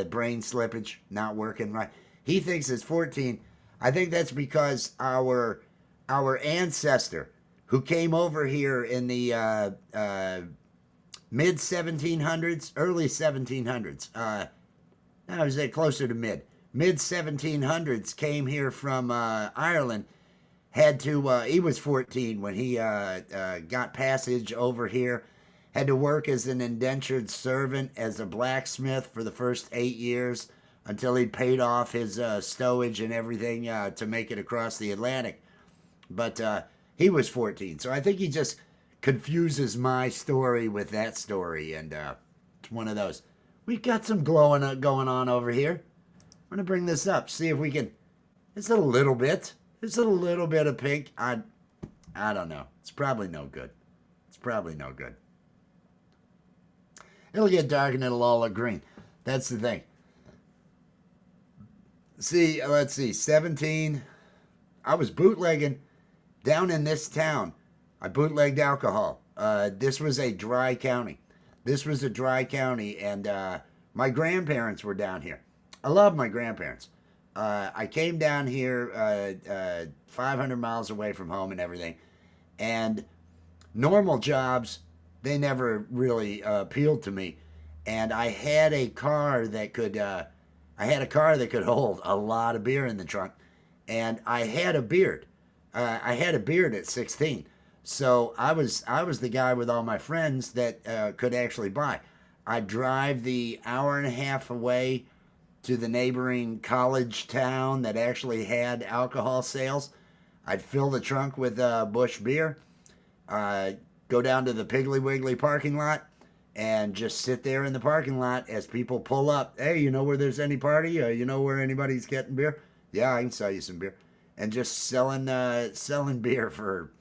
brain slippage, not working right. He thinks it's 14. I think that's because our ancestor who came over here in the mid 1700s, early 1700s. I was closer to mid 1700s. Came here from Ireland. Had to. He was 14 when he got passage over here. Had to work as an indentured servant as a blacksmith for the first 8 years until he paid off his stowage and everything to make it across the Atlantic. But he was 14, so I think he just confuses my story with that story, and it's one of those. We've got some glowing going on over here. I'm gonna bring this up, see if we can. It's a little bit. It's a little bit of pink. I don't know. It's probably no good. It's probably no good. It'll get dark and it'll all look green. That's the thing. See, let's see. 17. I was bootlegging down in this town. I bootlegged alcohol. This was a dry county. This was a dry county, and my grandparents were down here. I love my grandparents. I came down here 500 miles away from home and everything, and normal jobs, they never really appealed to me. And I had a car that could hold a lot of beer in the trunk, and I had a beard. I had a beard at 16. So I was the guy with all my friends that could actually buy. I'd drive the hour and a half away to the neighboring college town that actually had alcohol sales. I'd fill the trunk with Busch beer, go down to the Piggly Wiggly parking lot, and just sit there in the parking lot as people pull up. Hey, you know where there's any party? You know where anybody's getting beer? Yeah, I can sell you some beer. And just selling beer for...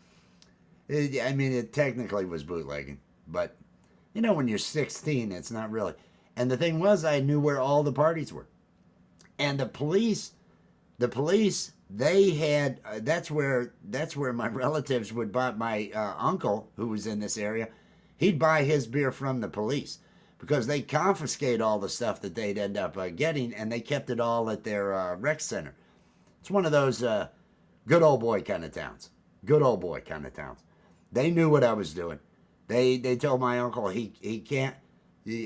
I mean, it technically was bootlegging, but you know, when you're 16, it's not really. And the thing was, I knew where all the parties were, and the police, they had. That's where my relatives would buy. My uncle, who was in this area, he'd buy his beer from the police because they confiscate all the stuff that they'd end up getting, and they kept it all at their rec center. It's one of those good old boy kind of towns. Good old boy kind of towns. They knew what I was doing. They told my uncle he can't.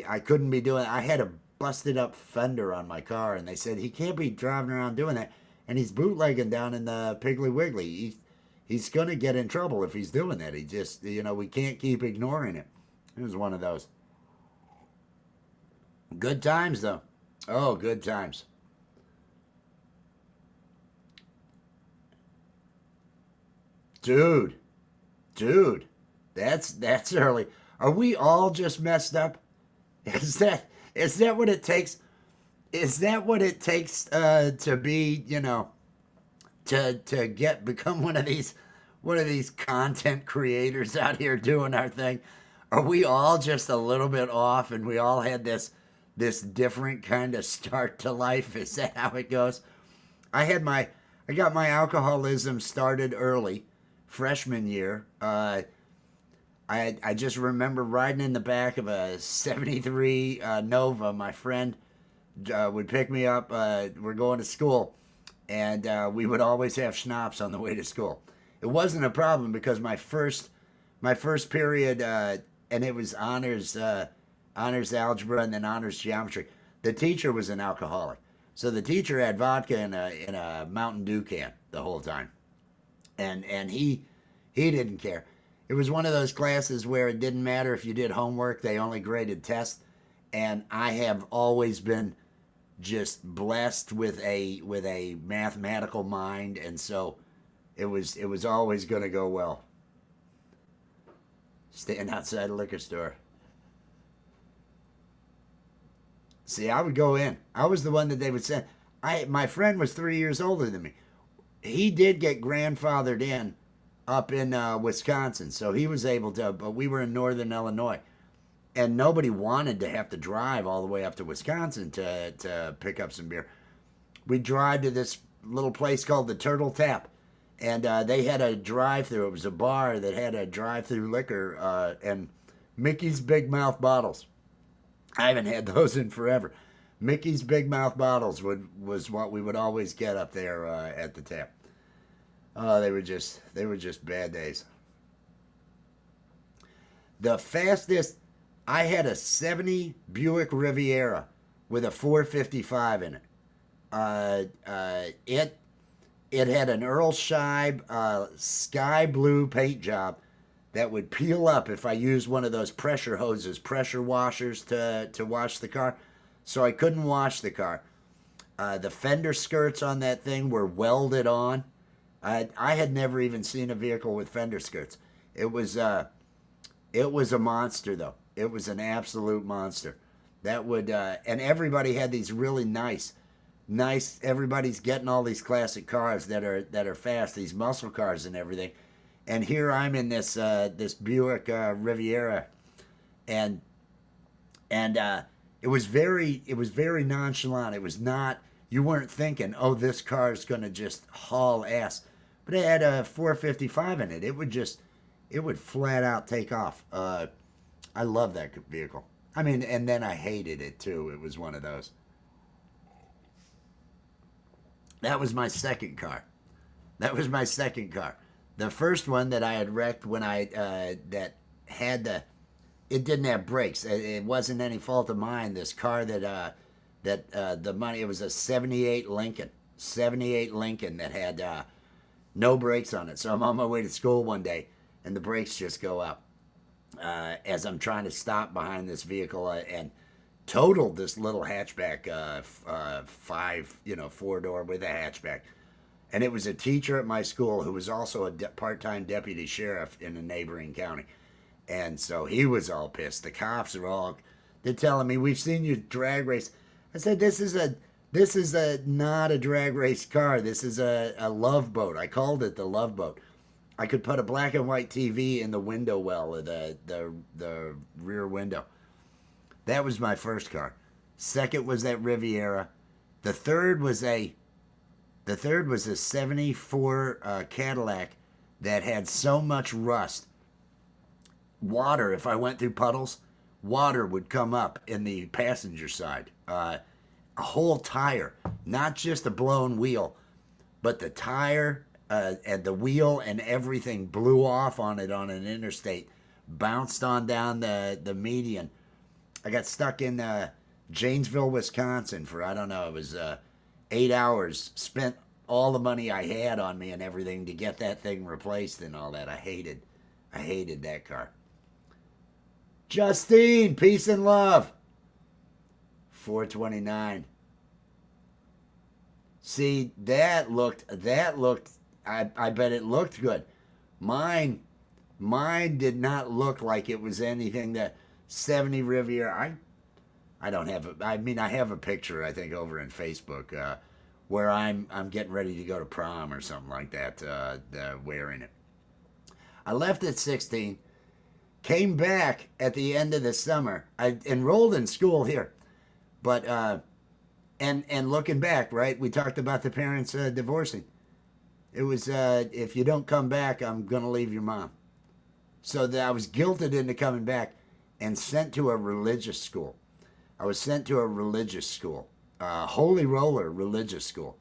I couldn't be doing. I had a busted up fender on my car, and they said he can't be driving around doing that. And he's bootlegging down in the Piggly Wiggly. He's gonna get in trouble if he's doing that. He just, we can't keep ignoring it. It was one of those. Good times though. Oh, good times. Dude, that's early. Are we all just messed up? Is that what it takes? Is that what it takes to be, to become one of these content creators out here doing our thing? Are we all just a little bit off, and we all had this different kind of start to life? Is that how it goes? I got my alcoholism started early. Freshman year, I just remember riding in the back of a 73 Nova. My friend would pick me up. We're going to school, and we would always have schnapps on the way to school. It wasn't a problem because my first period, and it was honors algebra and then honors geometry. The teacher was an alcoholic, so the teacher had vodka in a Mountain Dew can the whole time. And he didn't care. It was one of those classes where it didn't matter if you did homework, they only graded tests. And I have always been just blessed with a mathematical mind, and so it was always going to go well. Stand outside a liquor store. See, I would go in. I was the one that they would send. My friend was 3 years older than me. he did get grandfathered in up in Wisconsin, so he was able to. But we were in northern Illinois, and nobody wanted to have to drive all the way up to Wisconsin to pick up some beer. We drive to this little place called the Turtle Tap, and they had a drive-through. It was a bar that had a drive-through liquor and Mickey's Big Mouth bottles. I haven't had those in forever. Mickey's Big Mouth bottles was what we would always get up there at the tap. Oh, they were just bad days. The fastest, I had a 70 Buick Riviera with a 455 in it. It had an Earl Scheib sky blue paint job that would peel up if I used one of those pressure hoses, pressure washers to wash the car. So I couldn't wash the car. The fender skirts on that thing were welded on. I had never even seen a vehicle with fender skirts. It was a monster though. It was an absolute monster. That would and everybody had these really nice. Everybody's getting all these classic cars that are fast, these muscle cars and everything. And here I'm in this Buick Riviera, and it was very nonchalant. It was not, you weren't thinking, oh, this car is gonna just haul ass. But it had a 455 in it. It would flat out take off. I love that vehicle. I mean, and then I hated it too. It was one of those. That was my second car. The first one that I had wrecked when it didn't have brakes. It wasn't any fault of mine. This car it was a 78 Lincoln that had no brakes on it. So I'm on my way to school one day and the brakes just go up as I'm trying to stop behind this vehicle and totaled this little hatchback, 4-door with a hatchback. And it was a teacher at my school who was also a part-time deputy sheriff in a neighboring county. And so he was all pissed. The cops they're telling me, we've seen you drag race. I said, this is not a drag race car. This is a love boat. I called it the love boat. I could put a black and white TV in the window well, or the rear window. That was my first car. Second was that Riviera. The third was a 74 Cadillac that had so much rust. Water, if I went through puddles, water would come up in the passenger side. A whole tire, not just a blown wheel, but the tire and the wheel and everything blew off on it on an interstate, bounced on down the median. I got stuck in Janesville, Wisconsin for, I don't know, it was 8 hours. Spent all the money I had on me and everything to get that thing replaced and all that. I hated that car. Justine, peace and love. 429. See, that looked, I bet it looked good. Mine did not look like it was anything that 70 Riviera. I don't have I have a picture, I think, over in Facebook where I'm getting ready to go to prom or something like that, wearing it. I left at 16, came back at the end of the summer. I enrolled in school here, but and looking back, right, we talked about the parents divorcing. It was, if you don't come back, I'm going to leave your mom. So that I was guilted into coming back and sent to a religious school. I was sent to a religious school, Holy Roller religious school.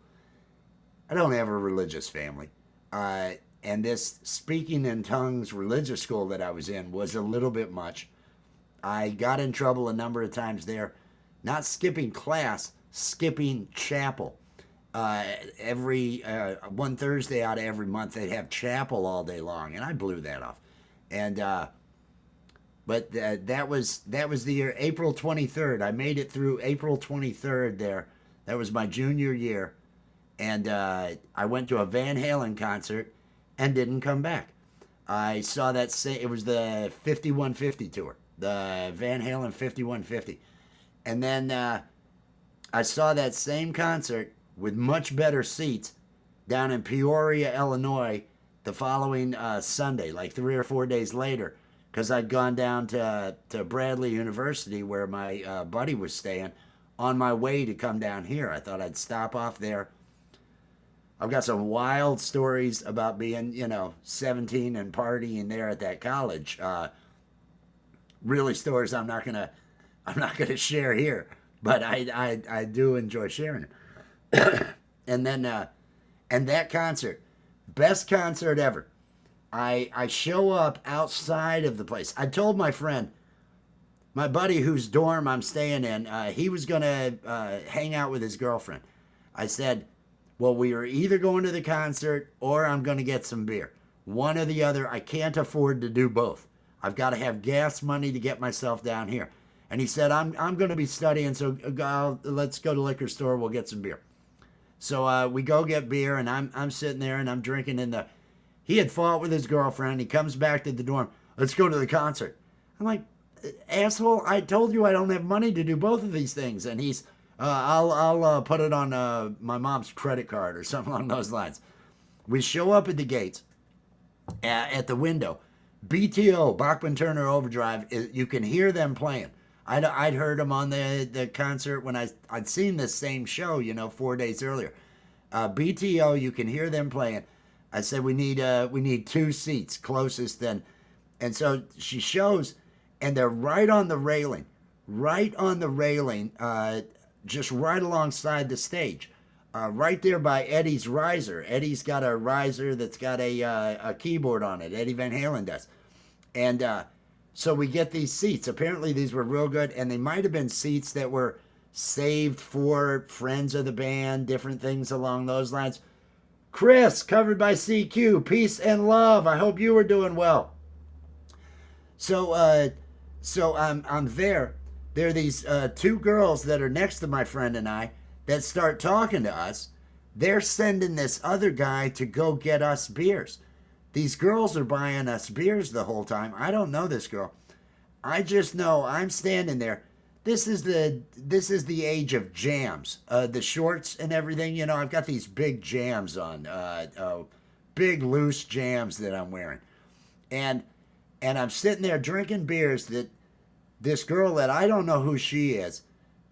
I don't have a religious family. And this speaking in tongues religious school that I was in was a little bit much. I got in trouble a number of times there, not skipping class, skipping chapel. Every one Thursday out of every month, they'd have chapel all day long, and I blew that off. And but that was the year, April 23rd. I made it through April 23rd there. That was my junior year, and I went to a Van Halen concert and didn't come back. I saw that it was the 5150 tour, the Van Halen 5150, and then I saw that same concert with much better seats down in Peoria, Illinois, the following Sunday, like 3 or 4 days later, because I'd gone down to Bradley University where my buddy was staying on my way to come down here. I thought I'd stop off there. I've got some wild stories about being, 17 and partying there at that college. Really stories I'm not gonna share here, but I do enjoy sharing it. And then and that concert, best concert ever. I show up outside of the place. I told my friend, my buddy whose dorm I'm staying in, he was gonna hang out with his girlfriend. I said, well, we are either going to the concert or I'm gonna get some beer. One or the other. I can't afford to do both. I've got to have gas money to get myself down here. And he said, I'm going to be studying, so let's go to the liquor store. We'll get some beer. So we go get beer, and I'm sitting there, and I'm drinking in the... He had fought with his girlfriend. He comes back to the dorm. Let's go to the concert. I'm like, asshole, I told you I don't have money to do both of these things. And he's, I'll put it on my mom's credit card or something along those lines. We show up at the gates, at the window. BTO, Bachman Turner Overdrive, you can hear them playing. I'd heard them on the concert when I'd seen this same show, 4 days earlier. BTO, you can hear them playing. I said, we need 2 seats closest then. And so she shows, and they're right on the railing, just right alongside the stage. Right there by Eddie's riser. Eddie's got a riser that's got a keyboard on it. Eddie Van Halen does. And so we get these seats. Apparently these were real good, and they might have been seats that were saved for friends of the band, different things along those lines. Chris, covered by CQ, peace and love. I hope you were doing well. So I'm there. There are these 2 girls that are next to my friend and I that start talking to us. They're sending this other guy to go get us beers. These girls are buying us beers the whole time. I don't know this girl. I just know I'm standing there. This is the age of jams. The shorts and everything, I've got these big jams on, big loose jams that I'm wearing. And I'm sitting there drinking beers that this girl that I don't know who she is,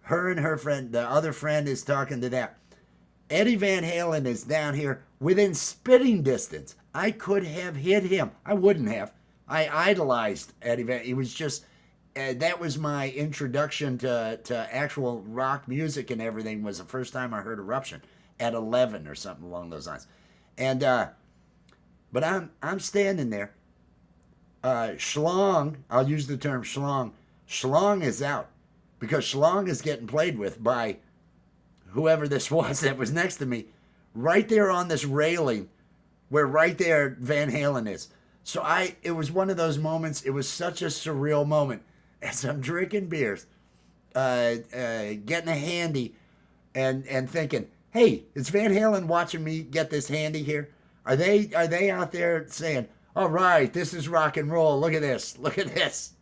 her and her friend, the other friend, is talking to that. Eddie Van Halen is down here within spitting distance. I could have hit him. I wouldn't have. I idolized Eddie Van. It was just, that was my introduction to actual rock music and everything. Was the first time I heard Eruption at 11 or something along those lines. And but I'm standing there. Schlong, I'll use the term schlong. Schlong is out. Because Schlong is getting played with by whoever this was that was next to me, right there on this railing, where right there Van Halen is. So it was one of those moments. It was such a surreal moment as I'm drinking beers, getting a handy, and thinking, hey, is Van Halen watching me get this handy here? Are they out there saying, all right, this is rock and roll. Look at this. Look at this.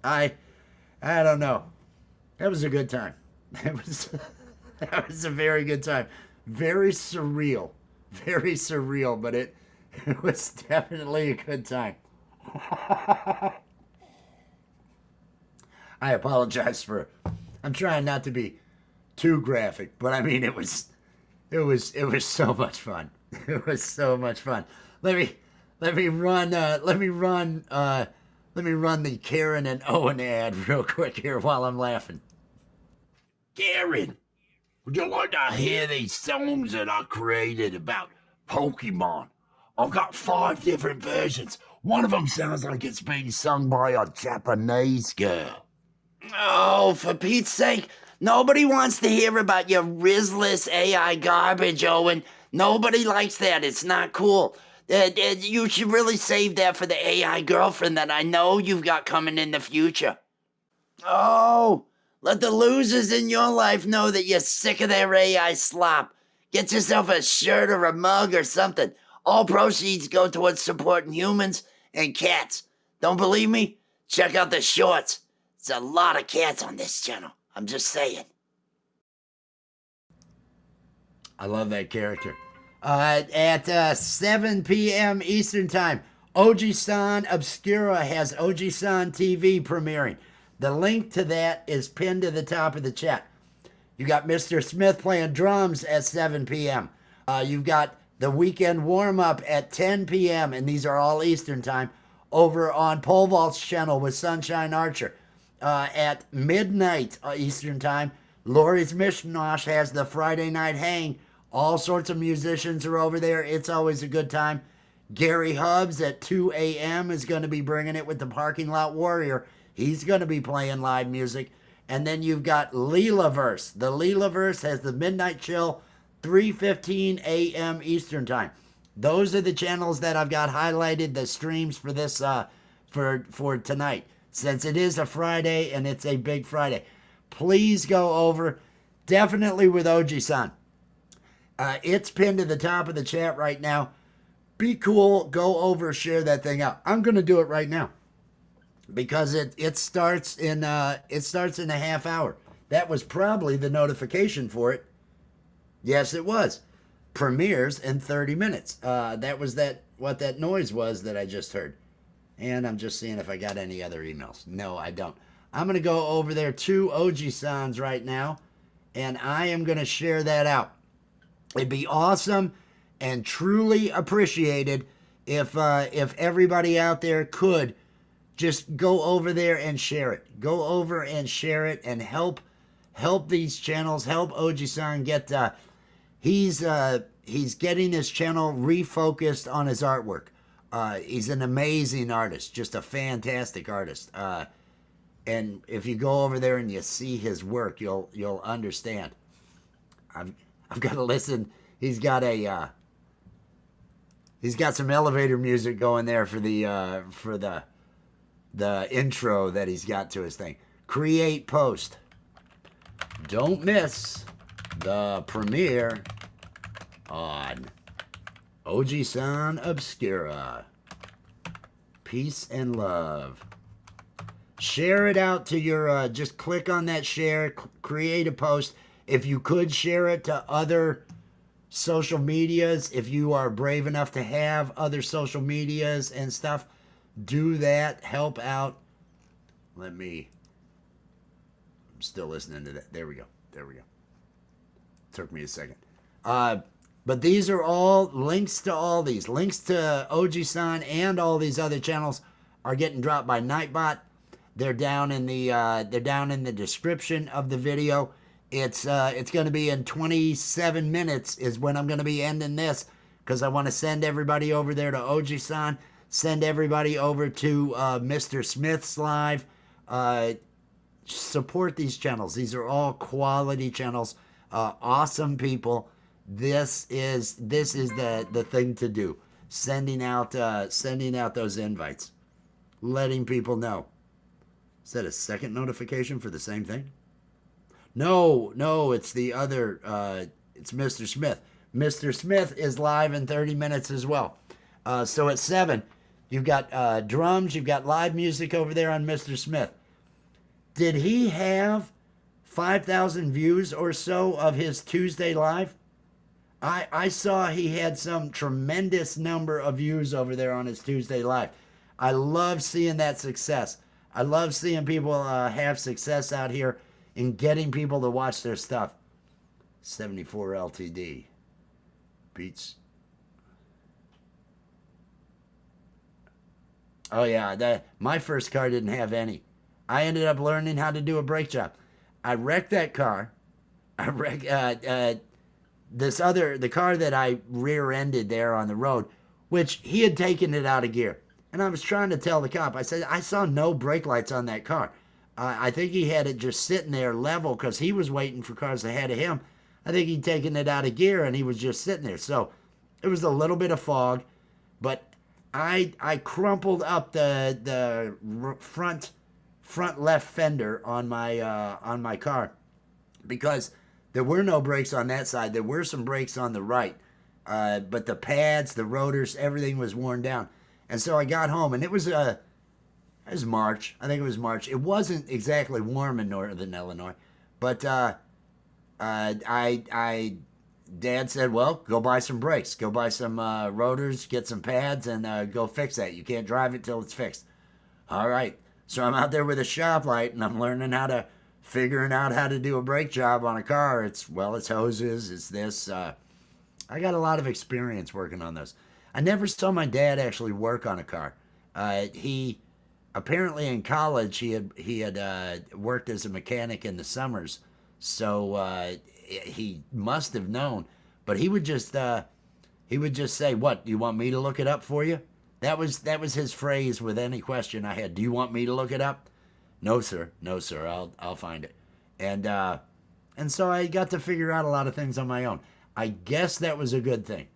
I don't know. That was a good time. That was a very good time. Very surreal, but it was definitely a good time. I apologize I'm trying not to be too graphic, but I mean it was so much fun. It was so much fun. Let me run the Karen and Owen ad real quick here while I'm laughing.
Karen, would you like to hear these songs that I created about Pokemon? I've got 5 different versions. One of them sounds like it's being sung by a Japanese girl.
Oh, for Pete's sake, nobody wants to hear about your Rizless AI garbage, Owen. Nobody likes that. It's not cool. You should really save that for the AI girlfriend that I know you've got coming in the future. Oh, let the losers in your life know that you're sick of their AI slop. Get yourself a shirt or a mug or something. All proceeds go towards supporting humans and cats. Don't believe me? Check out the shorts. There's a lot of cats on this channel. I'm just saying.
I love that character.
At 7 p.m. Eastern Time, Ojisan Obscura has Ojisan TV premiering. The link to that is pinned to the top of the chat. You got Mr. Smith playing drums at 7 p.m. You've got the weekend warm-up at 10 p.m., and these are all Eastern Time, over on Pole Vault's channel with Sunshine Archer. At midnight Eastern Time, Lori's Mishnosh has the Friday Night Hang. All sorts of musicians are over there. It's always a good time. Gary Hubbs at 2 a.m. is going to be bringing it with the Parking Lot Warrior. He's going to be playing live music. And then you've got Leelaverse. The Leelaverse has the Midnight Chill, 3:15 a.m. Eastern Time. Those are the channels that I've got highlighted, the streams for this for tonight. Since it is a Friday and it's a big Friday, please go over, definitely with Oji-san. It's pinned to the top of the chat right now. Be cool, go over, share that thing out. I'm going to do it right now because it starts in a half hour. That was probably the notification for it. Yes, it was. Premieres in 30 minutes. That was what that noise was that I just heard. And I'm just seeing if I got any other emails. No, I don't. I'm going to go over there to Oji-san's right now, and I am going to share that out. It'd be awesome and truly appreciated if everybody out there could just go over there and share it. Go over and share it and help these channels, help Oji-san get he's getting his channel refocused on his artwork. He's an amazing artist, just a fantastic artist. And if you go over there and you see his work, you'll understand. I've got to listen. He's got some elevator music going there for the intro that he's got to his thing. Create post. Don't miss the premiere on Oji-san Obscura. Peace and love. Share it out to your, just click on that share, create a post. If you could share it to other social medias, if you are brave enough to have other social medias and stuff, do that, help out. I'm still listening to that. There we go. Took me a second. But these are all links to all these. Links to Oji-san and all these other channels are getting dropped by Nightbot. They're down in the description of the video. It's going to be in 27 minutes is when I'm going to be ending this, because I want to send everybody over there to Oji-san, send everybody over to Mr. Smith's live. Support these channels. These are all quality channels. Awesome people. This is the thing to do. Sending out those invites, letting people know. Is that a second notification for the same thing? No, it's the other. It's Mr. Smith. Mr. Smith is live in 30 minutes as well. So at 7, you've got drums, you've got live music over there on Mr. Smith. Did he have 5,000 views or so of his Tuesday live? I saw he had some tremendous number of views over there on his Tuesday live. I love seeing that success. I love seeing people have success out here in getting people to watch their stuff. 74 LTD. Beats. Oh yeah, my first car didn't have any. I ended up learning how to do a brake job. I wrecked that car. I wrecked the car that I rear-ended there on the road, which he had taken it out of gear. And I was trying to tell the cop, I said, I saw no brake lights on that car. I think he had it just sitting there level because he was waiting for cars ahead of him. I think he'd taken it out of gear and he was just sitting there. So it was a little bit of fog, but I crumpled up the front left fender on my car because there were no brakes on that side. There were some brakes on the right, but the pads, the rotors, everything was worn down. And so I got home, and it was March. I think it was March. It wasn't exactly warm in northern Illinois, but I
Dad said, well, go buy some brakes, go buy some rotors, get some pads, and go fix that. You can't drive it till it's fixed. All right. So I'm out there with a shop light, and I'm figuring out how to do a brake job on a car. It's hoses, it's this. I got a lot of experience working on those. I never saw my dad actually work on a car. He apparently in college he had worked as a mechanic in the summers, so he must have known. But he would just say, "What, do you want me to look it up for you?" That was his phrase with any question I had. Do you want me to look it up? No, sir. No, sir. I'll find it. And so I got to figure out a lot of things on my own. I guess that was a good thing.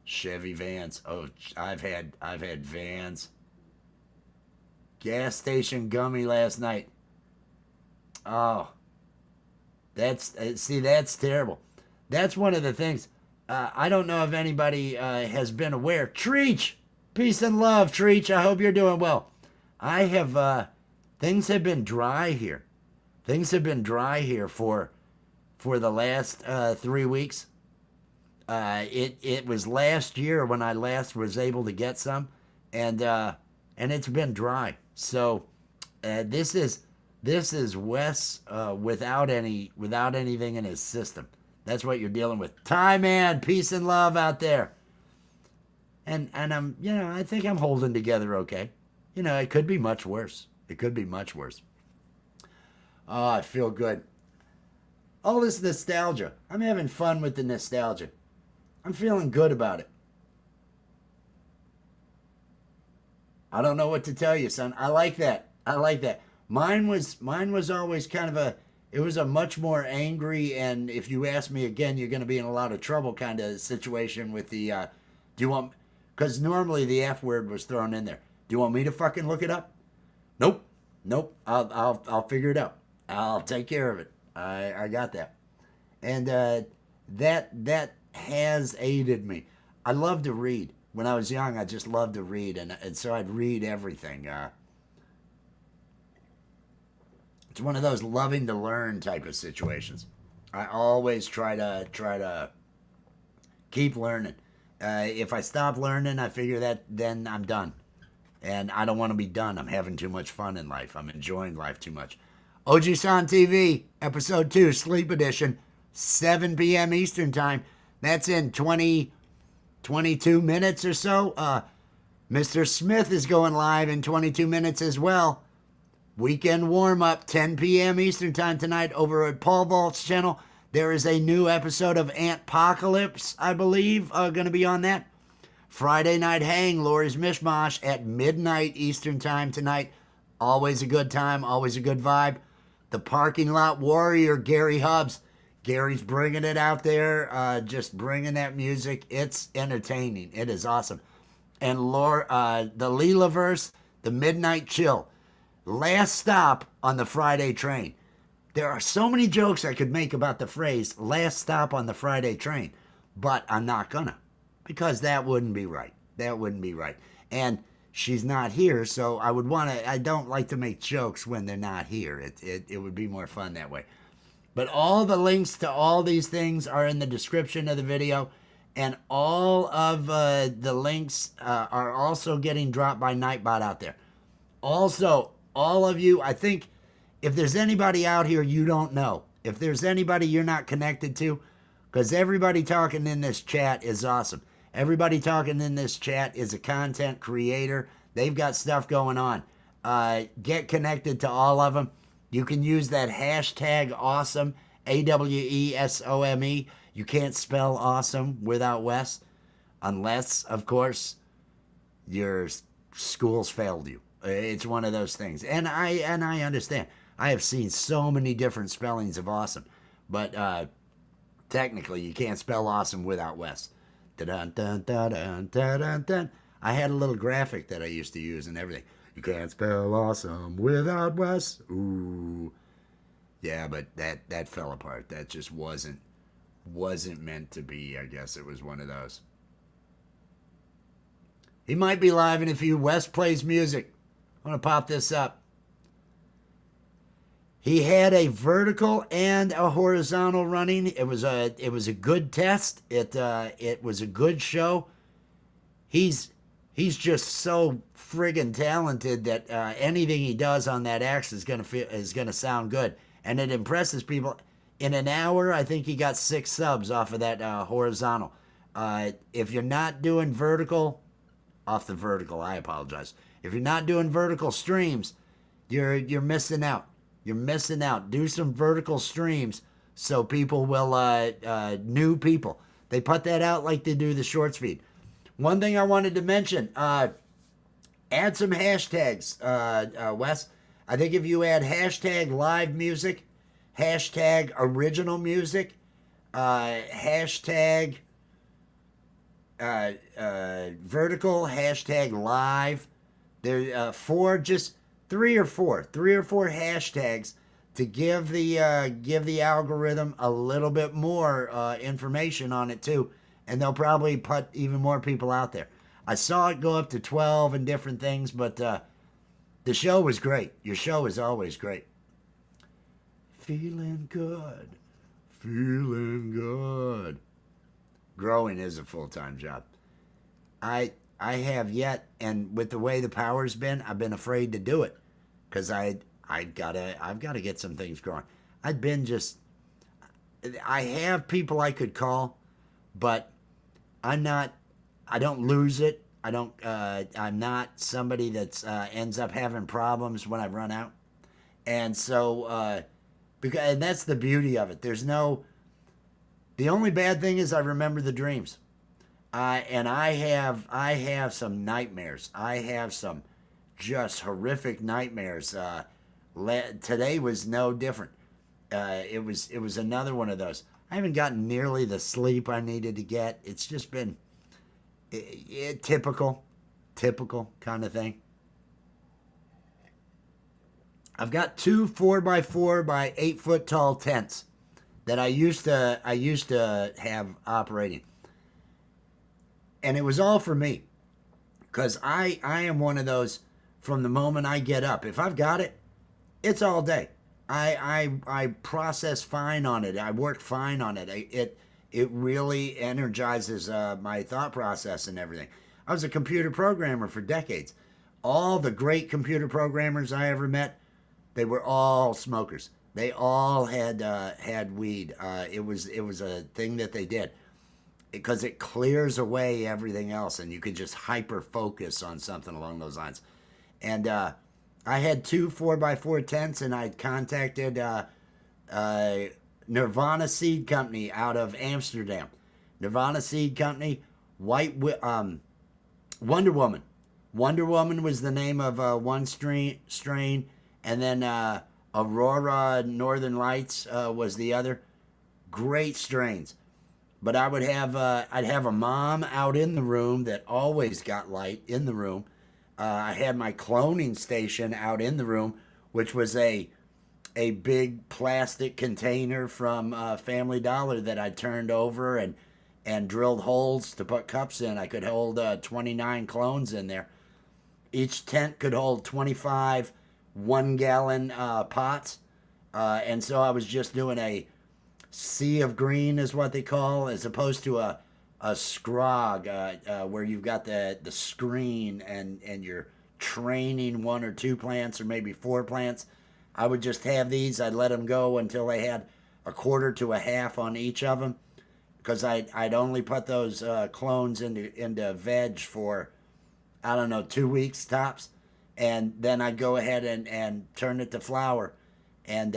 Chevy vans. Oh, I've had vans. Gas station gummy last night. Oh, that's terrible. That's one of the things. I don't know if anybody has been aware. Treach, peace and love, Treach. I hope you're doing well. I have things have been dry here. Things have been dry here for the last 3 weeks. It was last year when I last was able to get some, and it's been dry. So this is Wes without anything in his system. That's what you're dealing with. Ty man, peace and love out there. And I'm I think I'm holding together okay. It could be much worse. Oh, I feel good. All this nostalgia. I'm having fun with the nostalgia. I'm feeling good about it. I don't know what to tell you, son. I like that. Mine was always kind of it was a much more angry, and if you ask me again, you're going to be in a lot of trouble kind of situation with the, do you want, because normally the F word was thrown in there. Do you want me to fucking look it up? Nope. I'll figure it out. I'll take care of it. I got that. And that has aided me. I love to read. When I was young, I just loved to read, and so I'd read everything. It's one of those loving to learn type of situations. I always try to keep learning. If I stop learning, I figure that then I'm done. And I don't want to be done. I'm having too much fun in life. I'm enjoying life too much. Ojisan TV, Episode 2, Sleep Edition, 7 p.m. Eastern Time. That's in 22 minutes or so. Mr. Smith is going live in 22 minutes as well. Weekend Warmup, 10 p.m. Eastern Time tonight over at Paul Vault's channel. There is a new episode of Antpocalypse, I believe, going to be on that. Friday Night Hang, Lori's Mishmash at midnight Eastern Time tonight. Always a good time, always a good vibe. The Parking Lot Warrior, Gary Hubbs. Gary's bringing it out there, just bringing that music. It's entertaining. It is awesome. And the Leelaverse, the Midnight Chill. Last stop on the Friday train. There are so many jokes I could make about the phrase last stop on the Friday train, but I'm not gonna, because that wouldn't be right. And she's not here, so I don't like to make jokes when they're not here. It would be more fun that way. But all the links to all these things are in the description of the video, and all of the links are also getting dropped by Nightbot out there. Also, all of you, I think if there's anybody out here you don't know, if there's anybody you're not connected to, because everybody talking in this chat is awesome. Everybody talking in this chat is a content creator. They've got stuff going on. Get connected to all of them. You can use that hashtag awesome, AWESOME. You can't spell awesome without Wes, unless, of course, your school's failed you. It's one of those things. And I understand. I have seen so many different spellings of awesome. But technically, you can't spell awesome without Wes. Dun, dun, dun, dun, dun, dun, dun. I had a little graphic that I used to use and everything. You can't spell awesome without Wes. Ooh. Yeah, but that fell apart. That just wasn't meant to be. I guess it was one of those. He might be live in a few. Wes plays music. I'm going to pop this up. He had a vertical and a horizontal running. It was a good test. It was a good show. He's just so friggin' talented that anything he does on that X is gonna sound good, and it impresses people. In an hour, I think he got 6 subs off of that horizontal. If you're not doing vertical, off the vertical, I apologize. If you're not doing vertical streams, you're missing out. You're missing out. Do some vertical streams so people will new people. They put that out like they do the shorts feed. One thing I wanted to mention, add some hashtags, Wes. I think if you add hashtag live music, hashtag original music, hashtag vertical, hashtag live, there three or four hashtags to give the algorithm a little bit more information on it too, and they'll probably put even more people out there. I saw it go up to 12 and different things, but the show was great. Your show is always great. Feeling good. Feeling good. Growing is a full-time job. I have yet, and with the way the power's been, I've been afraid to do it because I've gotta get some things growing. I have people I could call, but I don't lose it. I'm not somebody that's ends up having problems when I run out. And so, and that's the beauty of it. The only bad thing is I remember the dreams. And I have some nightmares. I have some just horrific nightmares. Today was no different. It was another one of those. I haven't gotten nearly the sleep I needed to get. It's just been typical kind of thing. I've got 2 4x4 by 8 foot tall tents that I used to have operating. And it was all for me, because I am one of those, from the moment I get up, if I've got it, it's all day. I process fine on it. I work fine on it. It really energizes my thought process and everything. I was a computer programmer for decades. All the great computer programmers I ever met, they were all smokers. They all had weed. It was a thing that they did, because it clears away everything else, and you can just hyper focus on something along those lines. And I had 2 4x4 tents, and I'd contacted Nirvana Seed Company out of Amsterdam. Nirvana Seed Company, Wonder Woman. Wonder Woman was the name of one strain, and then Aurora Northern Lights was the other. Great strains. But I'd have a mom out in the room that always got light in the room. I had my cloning station out in the room, which was a big plastic container from Family Dollar that I turned over and drilled holes to put cups in. I could hold 29 clones in there. Each tent could hold 25 1-gallon pots. And so I was just doing a sea of green is what they call, as opposed to a scrog where you've got the screen and you're training 1 or 2 plants or maybe 4 plants. I would just have these. I'd let them go until they had a quarter to a half on each of them, because I'd only put those clones into veg for, I don't know, 2 weeks tops, and then I'd go ahead and turn it to flower, and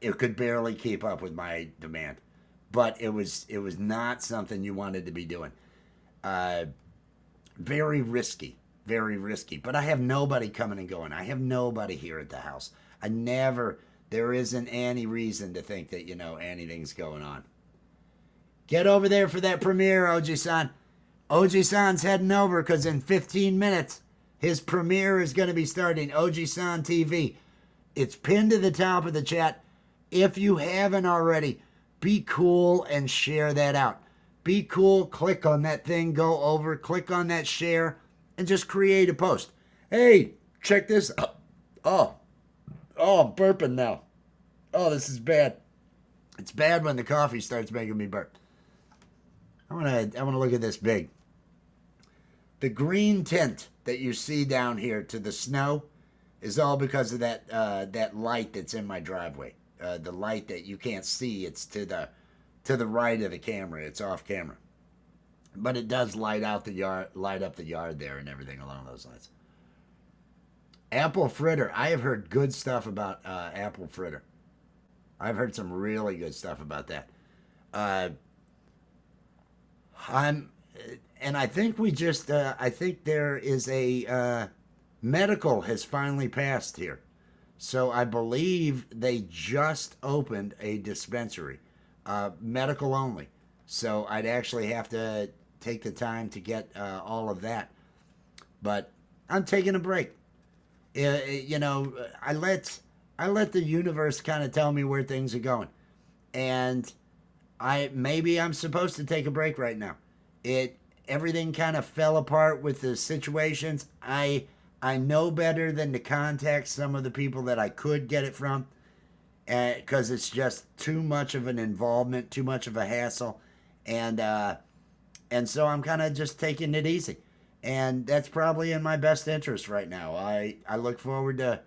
it could barely keep up with my demand. But it was not something you wanted to be doing. Very risky. But I have nobody coming and going. I have nobody here at the house. There isn't any reason to think that, anything's going on. Get over there for that premiere, Oji-san. Oji-san's heading over, because in 15 minutes, his premiere is going to be starting. Ojisan TV. It's pinned to the top of the chat. If you haven't already, be cool and share that out. Be cool, click on that thing, go over, click on that share, and just create a post. Hey, check this out. Oh, Oh, I'm burping now. Oh, this is bad. It's bad when the coffee starts making me burp. I wanna look at this big. The green tint that you see down here to the snow is all because of that light that's in my driveway. The light that you can't see, it's to the right of the camera. It's off camera, but it does light up the yard there and everything along those lines. Apple fritter. I have heard good stuff about apple fritter. I've heard some really good stuff about that. And I think I think there is a medical has finally passed here. So I believe they just opened a dispensary, medical only. So I'd actually have to take the time to get all of that. But I'm taking a break. You know, I let the universe kind of tell me where things are going, and maybe I'm supposed to take a break right now. Everything kind of fell apart with the situations. I know better than to contact some of the people that I could get it from, because it's just too much of an involvement, too much of a hassle, and so I'm kind of just taking it easy, and that's probably in my best interest right now. I look forward to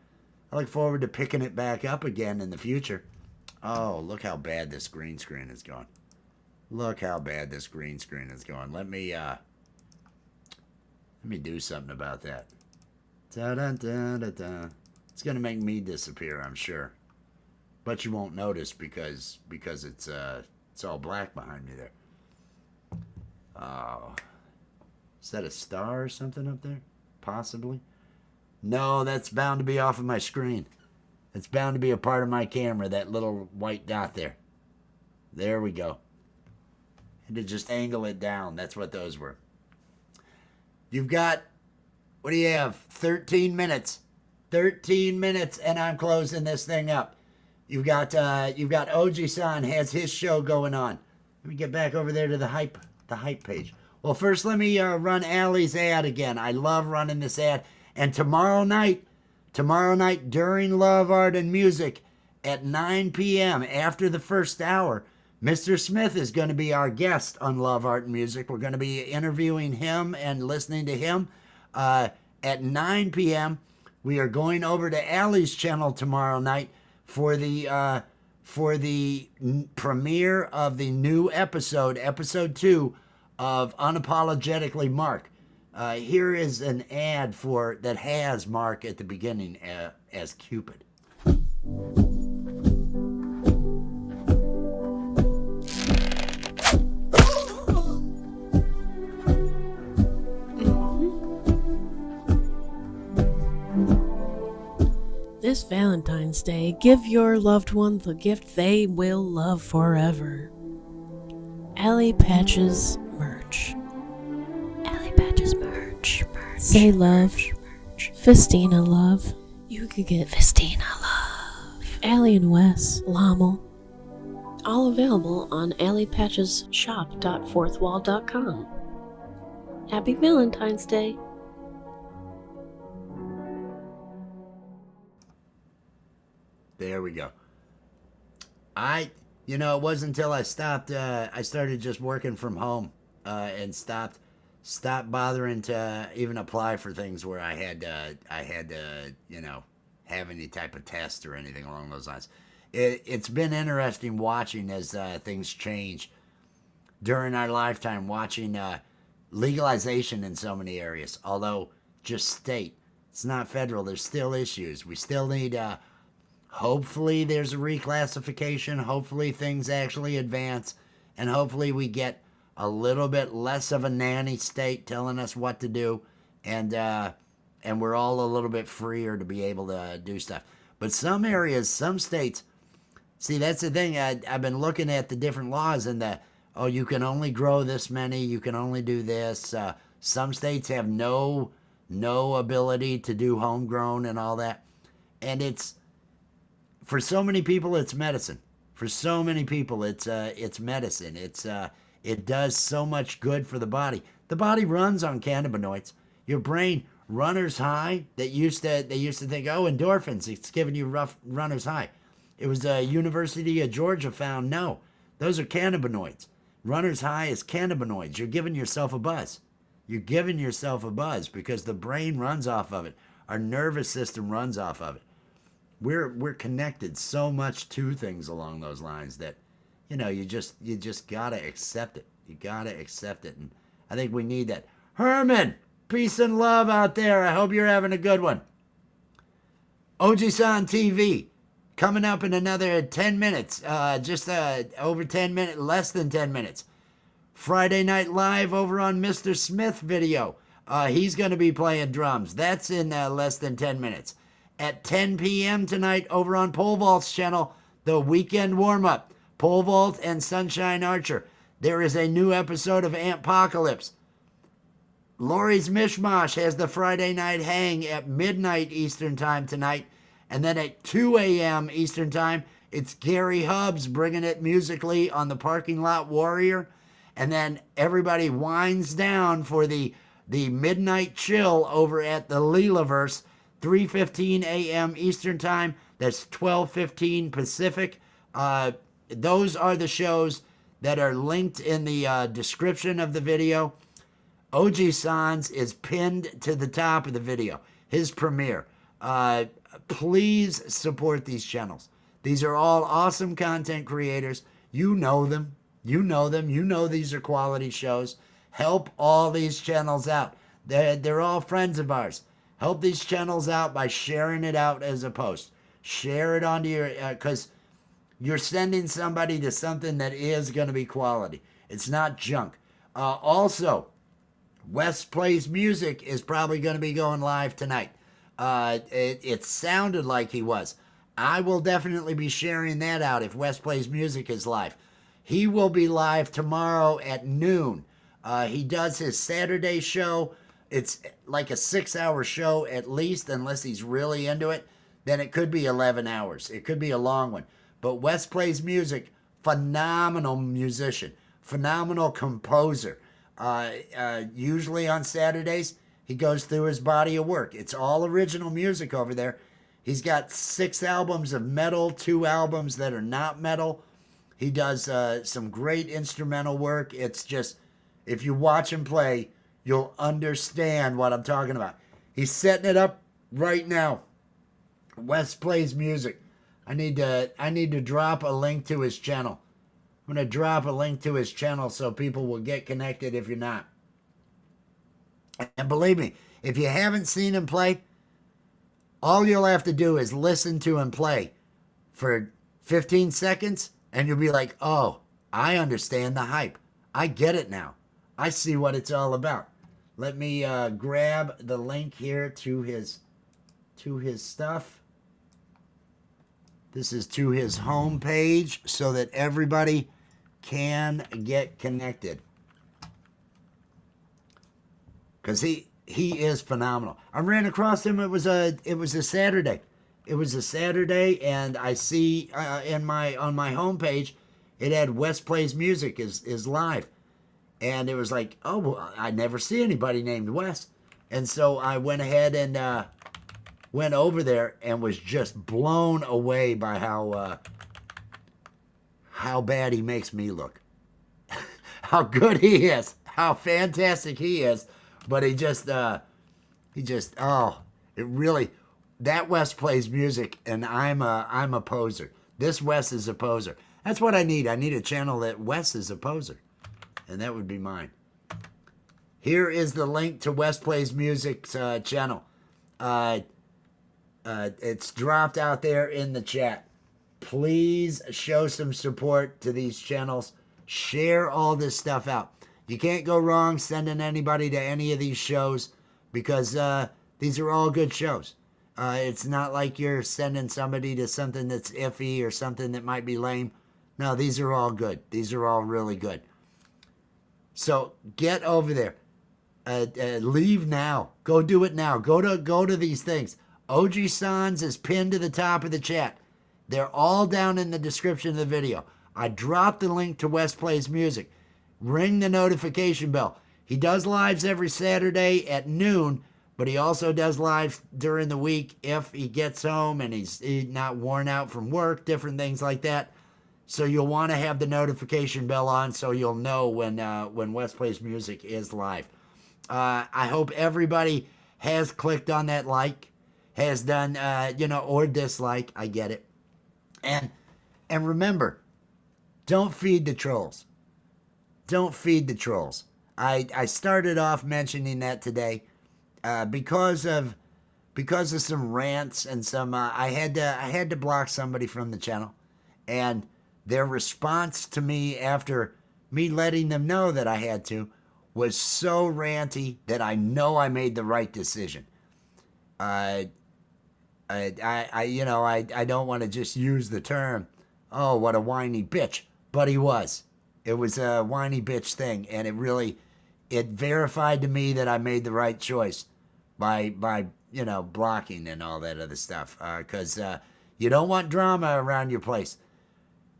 picking it back up again in the future. Oh, look how bad this green screen is going. Look how bad this green screen is going. Let me do something about that. Da-da-da-da-da. It's gonna make me disappear, I'm sure. But you won't notice because it's all black behind me there. Oh. Is that a star or something up there? Possibly. No, that's bound to be off of my screen. It's bound to be a part of my camera, that little white dot there. There we go. And to just angle it down. That's what those were. You've got, what do you have? 13 minutes. 13 minutes, and I'm closing this thing up. You've got Ojisan has his show going on. Let me get back over there to the hype page. Well, first let me run Allie's ad again. I love running this ad. And tomorrow night during Love, Art, and Music at 9 p.m. after the first hour, Mr. Smith is going to be our guest on Love, Art, and Music. We're going to be interviewing him and listening to him. At 9 p.m., we are going over to Allie's channel tomorrow night for the premiere of the new episode 2 of Unapologetically Mark. Here is an ad that has Mark at the beginning as Cupid.
This Valentine's Day, give your loved one the gift they will love forever. Allie Patches merch. Allie Patches merch. Say love. Festina love. You could get Festina love. Allie and Wes. Lommel. All available on alliepatchesshop.fourthwall.com. Happy Valentine's Day.
There we go. It wasn't until I started just working from home, and stopped bothering to even apply for things where I had to have any type of test or anything along those lines. It's been interesting watching as things change during our lifetime, watching legalization in so many areas, although just state. It's not federal. There's still issues. We still need hopefully there's a reclassification. Hopefully things actually advance. And hopefully we get a little bit less of a nanny state telling us what to do. And we're all a little bit freer to be able to do stuff. But some areas, some states, see, that's the thing. I've been looking at the different laws and you can only grow this many. You can only do this. Some states have no ability to do homegrown and all that. And for so many people, it's medicine. For so many people, it's medicine. It does so much good for the body. The body runs on cannabinoids. Your brain runner's high that they used to think, oh, endorphins, it's giving you rough runner's high. It was University of Georgia found, no, those are cannabinoids. Runner's high is cannabinoids. You're giving yourself a buzz. You're giving yourself a buzz because the brain runs off of it. Our nervous system runs off of it. We're connected so much to things along those lines that, you know, you just gotta accept it. You gotta accept it. And I think we need that. Herman, peace and love out there. I hope you're having a good one. Ojisan TV, coming up in another 10 minutes. Just over 10 minutes, less than 10 minutes. Friday Night Live over on Mr. Smith video. He's going to be playing drums. That's in less than 10 minutes. At 10 p.m. tonight over on Pole Vault's channel, the weekend warm-up. Pole Vault and Sunshine Archer. There is a new episode of Antpocalypse. Lori's Mishmash has the Friday night hang at midnight Eastern time tonight. And then at 2 a.m. Eastern time, it's Gary Hubbs bringing it musically on the Parking Lot Warrior. And then everybody winds down for the midnight chill over at the Leelaverse, 3:15 a.m. Eastern time. That's 12:15 Pacific. Those are the shows that are linked in the description of the video. Oji-san's is pinned to the top of the video, his premiere. Please support these channels. These are all awesome content creators. You know them. You know them. You know these are quality shows. Help all these channels out. They're all friends of ours. Help these channels out by sharing it out as a post. Share it onto your, because you're sending somebody to something that is going to be quality. It's not junk. Also, Wes Plays Music is probably going to be going live tonight. It sounded like he was. I will definitely be sharing that out if Wes Plays Music is live. He will be live tomorrow at noon. He does his Saturday show. It's like a 6-hour show at least, unless he's really into it. Then it could be 11 hours. It could be a long one. But Wes Plays Music, phenomenal musician, phenomenal composer. Usually on Saturdays, he goes through his body of work. It's all original music over there. He's got 6 albums of metal, 2 albums that are not metal. He does some great instrumental work. It's just, if you watch him play, you'll understand what I'm talking about. He's setting it up right now. Wes Plays Music. I need to drop a link to his channel. I'm going to drop a link to his channel so people will get connected if you're not. And believe me, if you haven't seen him play, all you'll have to do is listen to him play for 15 seconds and you'll be like, oh, I understand the hype. I get it now. I see what it's all about. Let me grab the link here to his stuff. This is to his home page so that everybody can get connected. Because he is phenomenal. I ran across him. It was a Saturday. It was a Saturday, and I see on my homepage it had Wes Plays Music is live, and it was like, oh, well, I never see anybody named Wes, and so I went ahead and went over there and was just blown away by how bad he makes me look, how good he is, how fantastic he is. But it really, that Wes Plays Music, and I'm a poser. This Wes is a poser. That's what I need. I need a channel that Wes is a poser, and that would be mine. Here is the link to Wes Plays Music's channel. It's dropped out there in the chat. Please show some support to these channels. Share all this stuff out. You can't go wrong sending anybody to any of these shows because these are all good shows. It's not like you're sending somebody to something that's iffy or something that might be lame. No, these are all good. These are all really good. So get over there. Leave now. Go do it now. Go to these things. Oji-san's is pinned to the top of the chat. They're all down in the description of the video. I dropped the link to Wes Plays Music. Ring the notification bell. He does lives every Saturday at noon,
but he also does live during the week if he gets home and he's not worn out from work, different things like that. So you'll want to have the notification bell on so you'll know when West Plays Music is live. I hope everybody has clicked on that like, has done, or dislike. I get it. And remember, don't feed the trolls. Don't feed the trolls. I started off mentioning that today because of some rants and some. I had to block somebody from the channel, and their response to me after me letting them know that I had to was so ranty that I know I made the right decision. I don't want to just use the term, oh, what a whiny bitch, but he was. It was a whiny bitch thing, and it verified to me that I made the right choice by blocking and all that other stuff. Because you don't want drama around your place.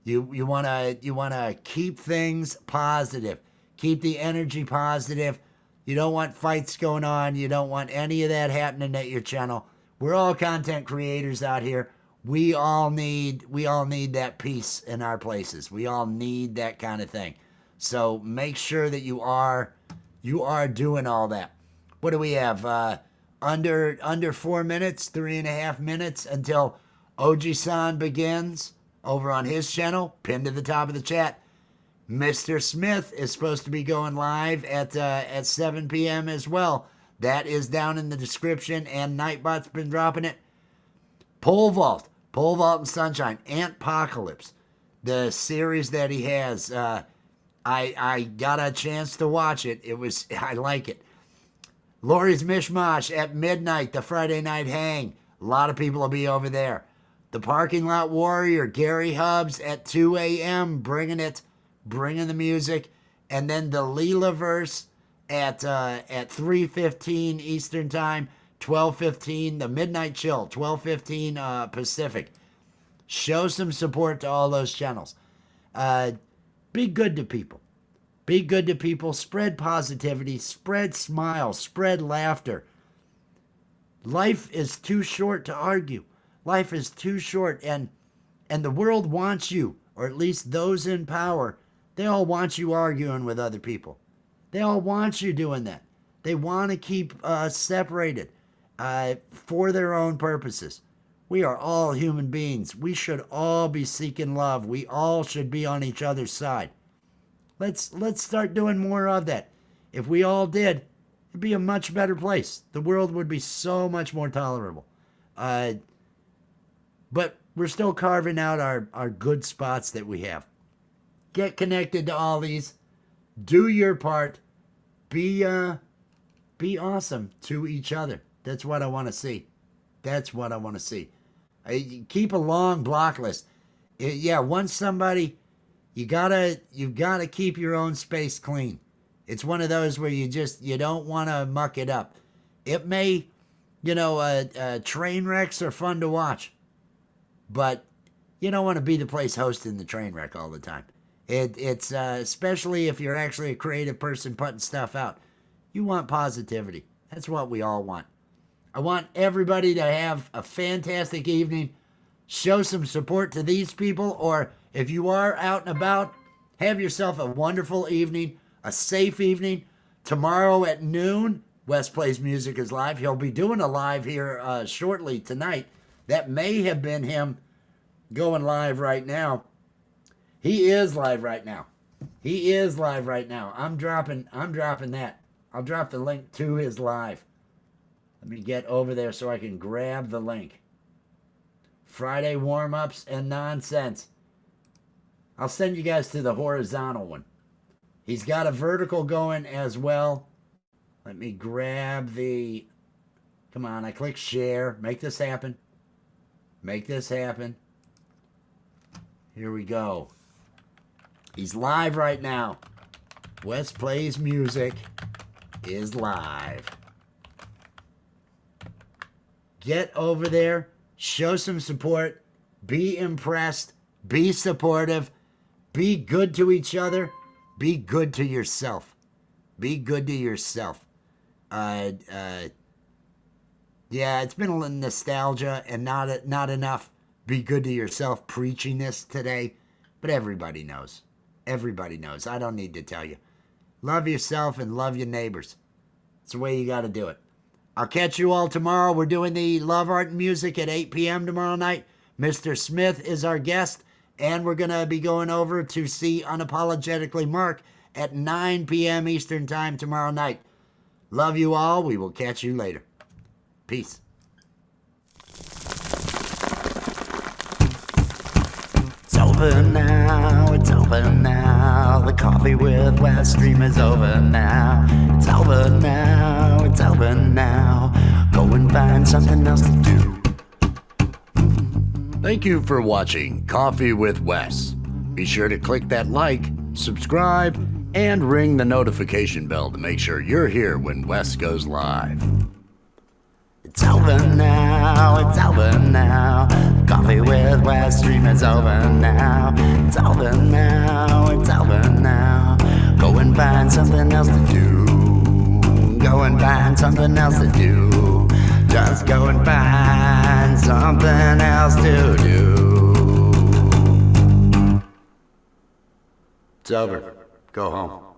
You wanna keep things positive, keep the energy positive. You don't want fights going on. You don't want any of that happening at your channel. We're all content creators out here. We all need that peace in our places. We all need that kind of thing. So make sure that you are doing all that. What do we have? Under 4 minutes, 3.5 minutes until Ojisan begins over on his channel, pinned to the top of the chat. Mr. Smith is supposed to be going live at 7 p.m. as well. That is down in the description, and Nightbot's been dropping it. Pole Vault and Sunshine, Antpocalypse, the series that he has. I got a chance to watch it. I like it. Lori's Mishmash at midnight, the Friday night hang. A lot of people will be over there. The Parking Lot Warrior, Gary Hubbs at 2 a.m. bringing the music. And then the Leelaverse at 3:15 Eastern Time, 12:15, the Midnight Chill, 12:15 Pacific. Show some support to all those channels. Be good to people. Be good to people. Spread positivity. Spread smiles. Spread laughter. Life is too short to argue. Life is too short, and the world wants you, or at least those in power, they all want you arguing with other people. They all want you doing that. They want to keep us separated for their own purposes. We are all human beings. We should all be seeking love. We all should be on each other's side. Let's start doing more of that. If we all did, it'd be a much better place. The world would be so much more tolerable. But we're still carving out our good spots that we have. Get connected to all these. Do your part. Be awesome to each other. That's what I want to see. That's what I want to see. Keep a long block list. Once somebody, you've got to keep your own space clean. It's one of those where you don't want to muck it up. It may, train wrecks are fun to watch, but you don't want to be the place hosting the train wreck all the time. It's especially if you're actually a creative person putting stuff out. You want positivity. That's what we all want. I want everybody to have a fantastic evening. Show some support to these people, or if you are out and about, have yourself a wonderful evening, a safe evening. Tomorrow at noon, West Plays Music is live. He'll be doing a live here shortly tonight. That may have been him going live right now. He is live right now. He is live right now. I'm dropping that. I'll drop the link to his live. Let me get over there so I can grab the link. Friday warm-ups and nonsense. I'll send you guys to the horizontal one. He's got a vertical going as well. Let me grab the... Come on, I click share. Make this happen. Make this happen. Here we go. He's live right now. West Plays Music is live. Get over there. Show some support. Be impressed. Be supportive. Be good to each other. Be good to yourself. Be good to yourself.
Yeah, it's been a little nostalgia and not enough be good to yourself preachiness today. But everybody knows. Everybody knows. I don't need to tell you. Love yourself and love your neighbors. It's the way you got to do it. I'll catch you all tomorrow. We're doing the Love, Art, and Music at 8 p.m. tomorrow night. Mr. Smith is our guest. And we're going to be going over to see Unapologetically Mark at 9 p.m. Eastern Time tomorrow night. Love you all. We will catch you later. Peace.
It's over now, it's over now. The Coffee with Wes stream is over now. It's over now, it's over now. Go and find something else to do.
Thank you for watching Coffee with Wes. Be sure to click that like, subscribe, and ring the notification bell to make sure you're here when Wes goes live.
It's over now, it's over now. Coffee with Wes stream is over now. It's over now, it's over now. Go and find something else to do. Go and find something else to do. Just go and find something else to do.
It's over. Go home.